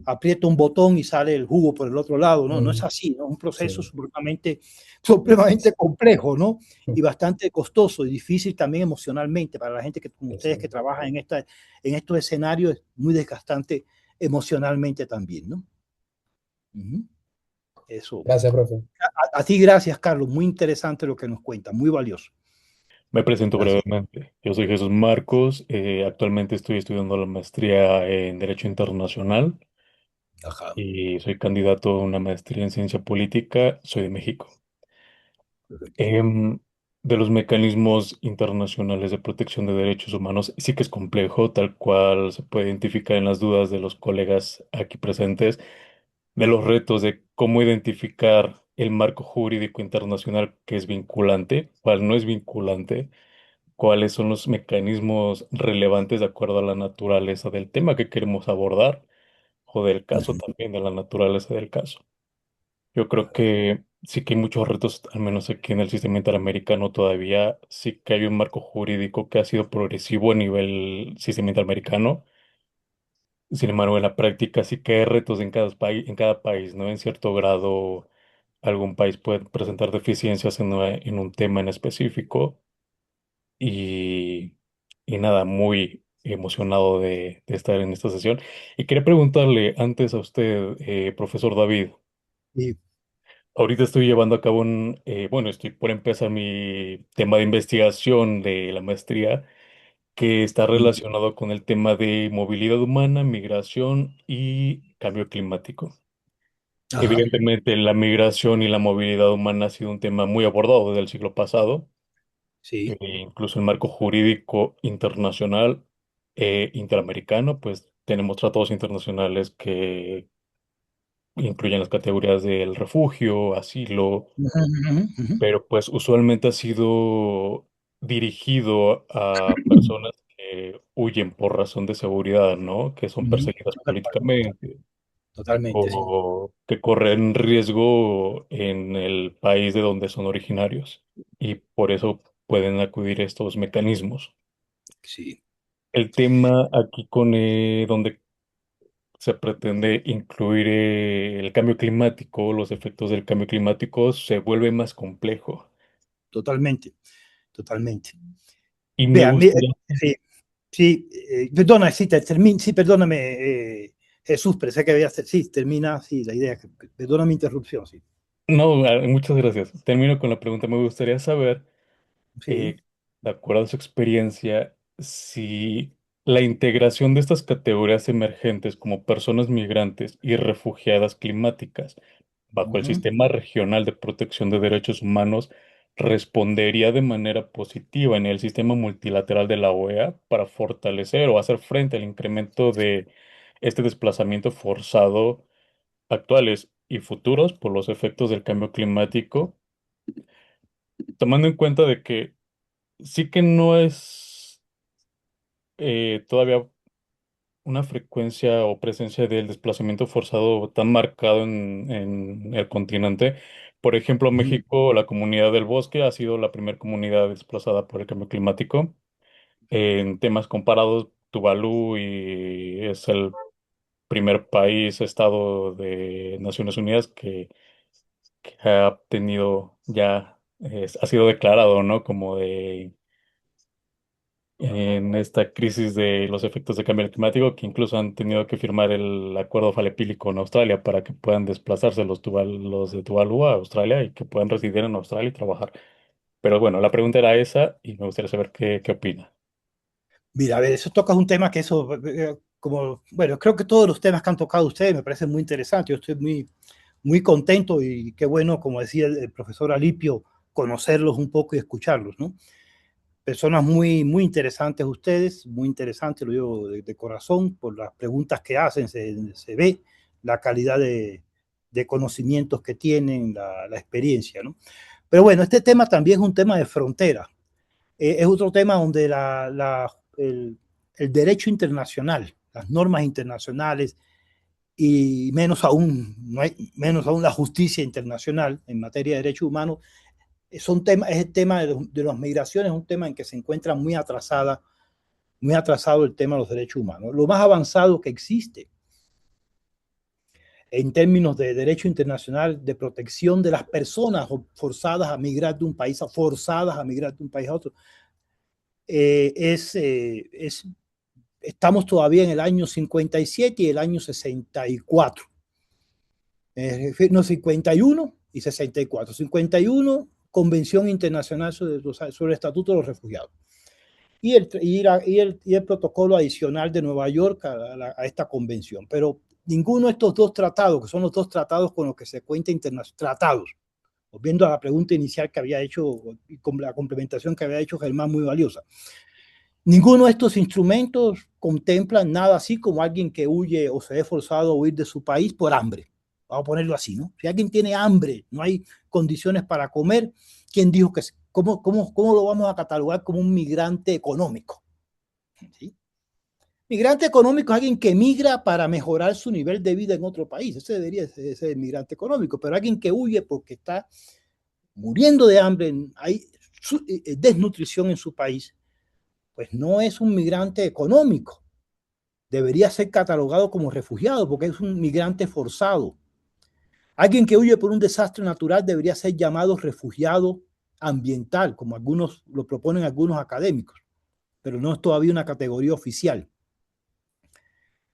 aprieta un botón y sale el jugo por el otro lado, ¿no? No es así, ¿no? Es un proceso sí, supremamente difícil. complejo, ¿no? Y bastante costoso y difícil también emocionalmente para la gente que, como ustedes, que Exacto. trabajan en estos escenarios, es muy desgastante emocionalmente también, ¿no? Ujú. Eso. Gracias, profe. A ti gracias, Carlos. Muy interesante lo que nos cuenta, muy valioso. Me presento Gracias. brevemente. Yo soy Jesús Marcos. Actualmente estoy estudiando la maestría en Derecho Internacional Ajá. y soy candidato a una maestría en Ciencia Política. Soy de México. Perfecto. Em, de los mecanismos internacionales de protección de derechos humanos, sí que es complejo, tal cual se puede identificar en las dudas de los colegas aquí presentes, de los retos de cómo identificar el marco jurídico internacional que es vinculante, cuál no es vinculante, cuáles son los mecanismos relevantes de acuerdo a la naturaleza del tema que queremos abordar o del caso Ujú. también, de la naturaleza del caso. Yo creo que sí que hay muchos retos, al menos aquí en el sistema interamericano todavía, sí que hay un marco jurídico que ha sido progresivo a nivel sistema interamericano. Sin embargo, en la práctica sí que hay retos en cada país, ¿no? En cierto grado, algún país puede presentar deficiencias en un tema en específico y, y nada, muy emocionado de estar en esta sesión. Y quería preguntarle antes a usted, profesor David, Y, ahorita estoy llevando a cabo bueno, estoy por empezar mi tema de investigación de la maestría que está relacionado con el tema de movilidad humana, migración y cambio climático. ajá. Evidentemente, la migración y la movilidad humana ha sido un tema muy abordado desde el siglo pasado. Sí. Incluso el marco jurídico internacional interamericano, pues tenemos tratados internacionales que incluyen las categorías del refugio, asilo, Ujú, ujú, ujú. pero pues usualmente ha sido dirigido a personas que huyen por razón de seguridad, ¿no? Que son Ujú. perseguidas políticamente Totalmente, sí. o que corren riesgo en el país de donde son originarios y por eso pueden acudir a estos mecanismos. Sí. El tema aquí con donde se pretende incluir el cambio climático, los efectos del cambio climático, se vuelve más complejo. Totalmente, totalmente. Y me Vea, gustaría, sí, sí, perdona, sí, sí, perdóname, Jesús, pensé que había, sí, termina, sí, la idea, perdona mi interrupción, sí, no, muchas gracias. Termino con la pregunta. Me gustaría saber, sí, de acuerdo a su experiencia, si la integración de estas categorías emergentes como personas migrantes y refugiadas climáticas bajo el ujú, sistema regional de protección de derechos humanos respondería de manera positiva en el sistema multilateral de la OEA para fortalecer o hacer frente al incremento de este desplazamiento forzado actuales y futuros por los efectos del cambio climático. tomando en cuenta de que sí que no es todavía una frecuencia o presencia del desplazamiento forzado tan marcado en el continente. Por ejemplo, Ujú. México, la comunidad del bosque ha sido la primera comunidad desplazada por el cambio climático. En temas comparados, Tuvalu y es el primer país, estado de Naciones Unidas que ha tenido ya, ha sido declarado, ¿no? Como de en esta crisis de los efectos de cambio climático, que incluso han tenido que firmar el acuerdo Falepili con Australia para que puedan desplazarse los de Tuvalu a Australia y que puedan residir en Australia y trabajar. Pero bueno, la pregunta era esa y me gustaría saber qué opina. Mira, a ver, eso tocas un tema que eso, como, bueno, creo que todos los temas que han tocado ustedes me parecen muy interesantes. Yo estoy muy contento y qué bueno, como decía el profesor Alipio, conocerlos un poco y escucharlos, ¿no? Personas muy interesantes ustedes, muy interesantes, lo digo de corazón, por las preguntas que hacen, se ve la calidad de conocimientos que tienen, la experiencia, ¿no? Pero bueno, este tema también es un tema de frontera. Es otro tema donde el derecho internacional, las normas internacionales y menos aún, no hay, menos aún la justicia internacional en materia de derechos humanos, es el tema de las migraciones, es un tema en que se encuentra muy atrasado el tema de los derechos humanos. Lo más avanzado que existe en términos de derecho internacional de protección de las personas forzadas a migrar de un país a otro, estamos todavía en el año 57 y el año 64. No, 51 y 64. 51, Convención Internacional sobre el Estatuto de los Refugiados. Y el protocolo adicional de Nueva York a esta convención. Pero ninguno de estos dos tratados, que son los dos tratados con los que se cuenta tratados, volviendo a la pregunta inicial que había hecho y con la complementación que había hecho Germán, muy valiosa. Ninguno de estos instrumentos contempla nada así como alguien que huye o se ve forzado a huir de su país por hambre. Vamos a ponerlo así, ¿no? Si alguien tiene hambre, no hay condiciones para comer, ¿quién dijo que cómo lo vamos a catalogar como un migrante económico? ¿Sí? Migrante económico es alguien que migra para mejorar su nivel de vida en otro país. Ese debería ser el migrante económico, pero alguien que huye porque está muriendo de hambre, hay desnutrición en su país, pues no es un migrante económico. Debería ser catalogado como refugiado porque es un migrante forzado. Alguien que huye por un desastre natural debería ser llamado refugiado ambiental, como algunos lo proponen algunos académicos, pero no es todavía una categoría oficial.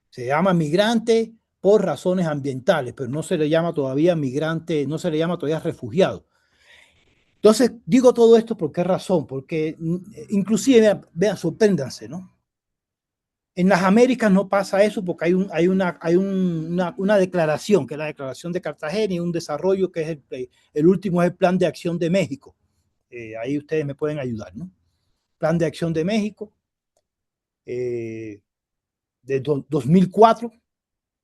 Se llama migrante por razones ambientales, pero no se le llama todavía migrante, no se le llama todavía refugiado. Entonces, digo todo esto por qué razón, porque inclusive, vean, sorpréndanse, ¿no? En las Américas no pasa eso porque hay una declaración, que es la Declaración de Cartagena, y un desarrollo que es el último, es el Plan de Acción de México. Ahí ustedes me pueden ayudar, ¿no? Plan de Acción de México de 2004,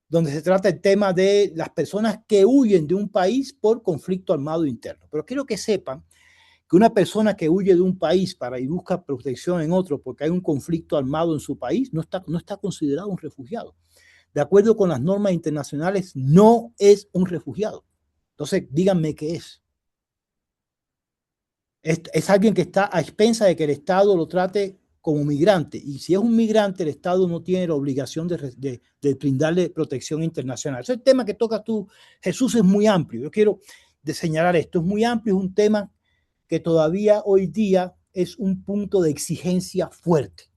donde se trata el tema de las personas que huyen de un país por conflicto armado interno. Pero quiero que sepan que una persona que huye de un país y busca protección en otro porque hay un conflicto armado en su país no está considerado un refugiado. De acuerdo con las normas internacionales, no es un refugiado. Entonces, díganme qué es. Es alguien que está a expensas de que el Estado lo trate como migrante. Y si es un migrante, el Estado no tiene la obligación de brindarle protección internacional. Ese tema que tocas tú, Jesús, es muy amplio. Yo quiero señalar esto. Es muy amplio, es un tema que todavía hoy día es un punto de exigencia fuerte.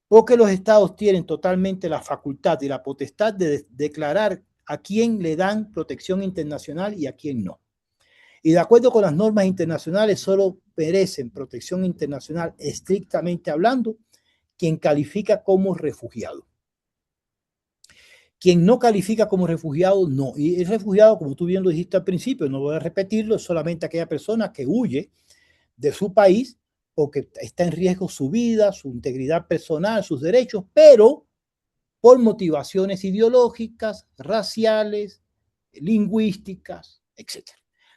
Porque los estados tienen totalmente la facultad y la potestad de declarar a quién le dan protección internacional y a quién no. Y de acuerdo con las normas internacionales, solo merecen protección internacional, estrictamente hablando, quien califica como refugiado. Quien no califica como refugiado, no. Y el refugiado, como tú bien lo dijiste al principio, no voy a repetirlo, es solamente aquella persona que huye de su país porque está en riesgo su vida, su integridad personal, sus derechos, pero por motivaciones ideológicas, raciales, lingüísticas, etc.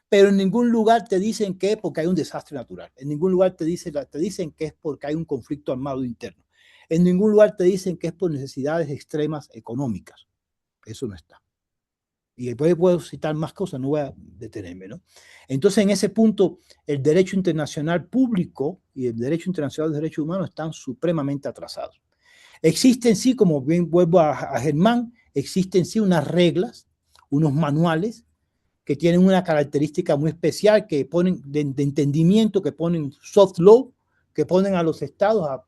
pero en ningún lugar te dicen que es porque hay un desastre natural. En ningún lugar te dicen que es porque hay un conflicto armado interno. En ningún lugar te dicen que es por necesidades extremas económicas. Eso no está. Y después puedo citar más cosas, no voy a detenerme, ¿no? Entonces, en ese punto, el derecho internacional público y el derecho internacional de derechos humanos están supremamente atrasados. Existen sí, como bien vuelvo a Germán, existen sí unas reglas, unos manuales que tienen una característica muy especial, que ponen de entendimiento, que ponen soft law, que ponen a los estados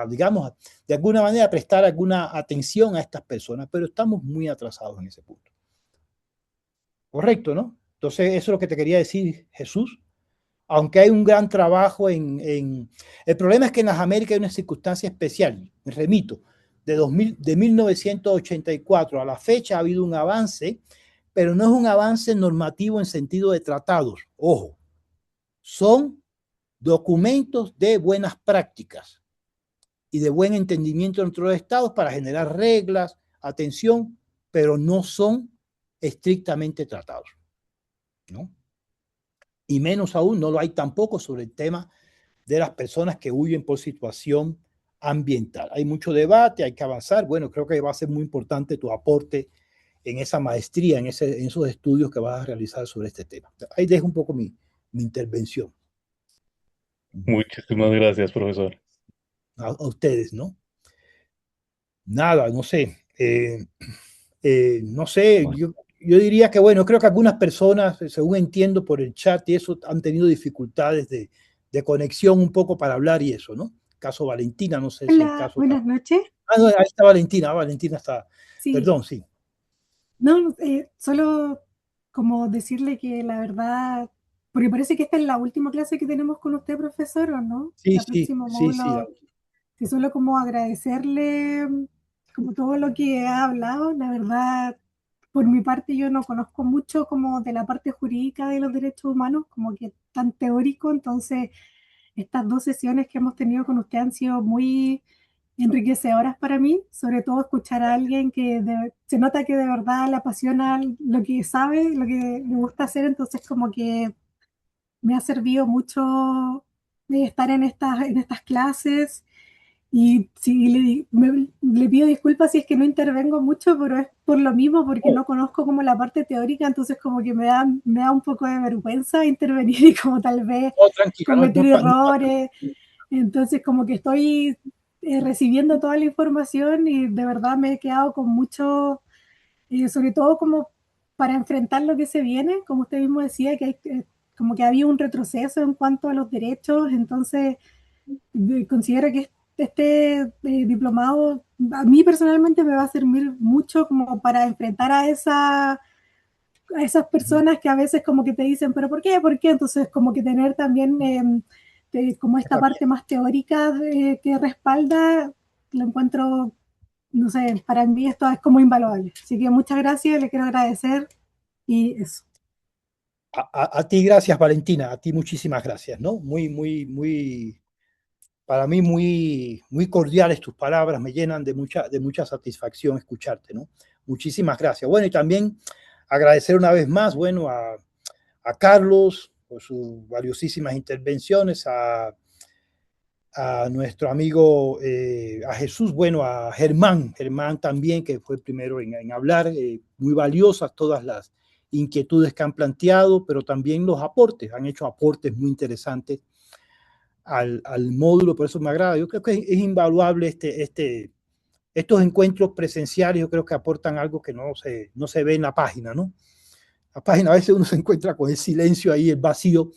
digamos, de alguna manera a prestar alguna atención a estas personas, pero estamos muy atrasados en ese punto. Correcto, ¿no? Entonces, eso es lo que te quería decir, Jesús. Aunque hay un gran trabajo El problema es que en las Américas hay una circunstancia especial, me remito, de 1984 a la fecha ha habido un avance, pero no es un avance normativo en sentido de tratados, ojo, son documentos de buenas prácticas y de buen entendimiento entre los estados para generar reglas, atención, pero no son estrictamente tratados, ¿no? Y menos aún no lo hay tampoco sobre el tema de las personas que huyen por situación ambiental. Hay mucho debate, hay que avanzar. Bueno, creo que va a ser muy importante tu aporte en esa maestría, en esos estudios que vas a realizar sobre este tema. Ahí dejo un poco mi intervención. Muchísimas gracias, profesor. A ustedes, ¿no? Nada, no sé. No sé, yo diría que, bueno, creo que algunas personas, según entiendo por el chat y eso, han tenido dificultades de conexión un poco para hablar y eso, ¿no? Caso Valentina, no sé si el Hola, caso... buenas noches. Ah, no, ahí está Valentina, Valentina está... Sí, Perdón, sí. no, solo como decirle que la verdad, porque parece que esta es la última clase que tenemos con usted, profesor, ¿o no? Sí, La próxima sí. módulo. Sí, solo como agradecerle como todo lo que ha hablado. La verdad, por mi parte yo no conozco mucho como de la parte jurídica de los derechos humanos, como que tan teórico, entonces estas 2 sesiones que hemos tenido con usted han sido muy enriquecedoras para mí, sobre todo escuchar a alguien que se nota que de verdad le apasiona lo que sabe, lo que le gusta hacer, entonces como que me ha servido mucho estar en estas clases y sí, le pido disculpas si es que no intervengo mucho, pero es por lo mismo, porque no conozco como la parte teórica, entonces como que me da un poco de vergüenza intervenir y como tal vez Tranquila, cometer errores. Entonces como que estoy recibiendo toda la información y de verdad me he quedado con mucho, sobre todo como para enfrentar lo que se viene, como usted mismo decía, que hay como que había un retroceso en cuanto a los derechos, entonces considero que este diplomado a mí personalmente me va a servir mucho como para enfrentar a esas personas que a veces como que te dicen, pero ¿por qué? ¿Por qué? Entonces como que tener también como esta parte más teórica que respalda, lo encuentro, no sé, para mí esto es como invaluable. Así que muchas gracias, le quiero agradecer y eso. A ti gracias, Valentina, a ti muchísimas gracias, ¿no? Para mí muy cordiales tus palabras, me llenan de mucha satisfacción escucharte, ¿no? Muchísimas gracias. Bueno, y también agradecer una vez más, bueno, a Carlos por sus valiosísimas intervenciones, a nuestro amigo, a Jesús, bueno, a Germán también, que fue el primero en hablar, muy valiosas todas las inquietudes que han planteado, pero también los aportes, han hecho aportes muy interesantes al módulo, por eso me agrada. Yo creo que es invaluable estos encuentros presenciales, yo creo que aportan algo que no se ve en la página, ¿no? La página a veces uno se encuentra con el silencio ahí, el vacío,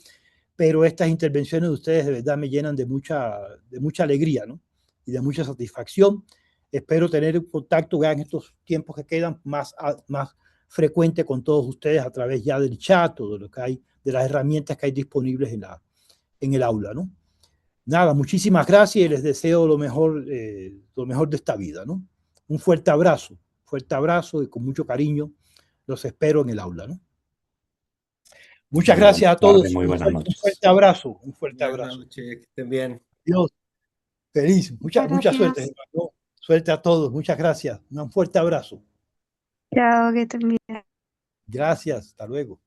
pero estas intervenciones de ustedes de verdad me llenan de mucha alegría, ¿no? Y de mucha satisfacción. Espero tener un contacto ya en estos tiempos que quedan más frecuente con todos ustedes a través ya del chat o de lo que hay, de las herramientas que hay disponibles en el aula, ¿no? Nada, muchísimas gracias y les deseo lo mejor de esta vida, ¿no? Un fuerte abrazo y con mucho cariño los espero en el aula, ¿no? Muchas gracias a todos. Muy buenas noches. Un fuerte abrazo. Buenas noches, que estén bien. Dios, feliz. Mucha suerte, Gracias. hermano. Suerte a todos. Muchas gracias. Un fuerte abrazo. Chao, que estén bien. Gracias. Hasta luego.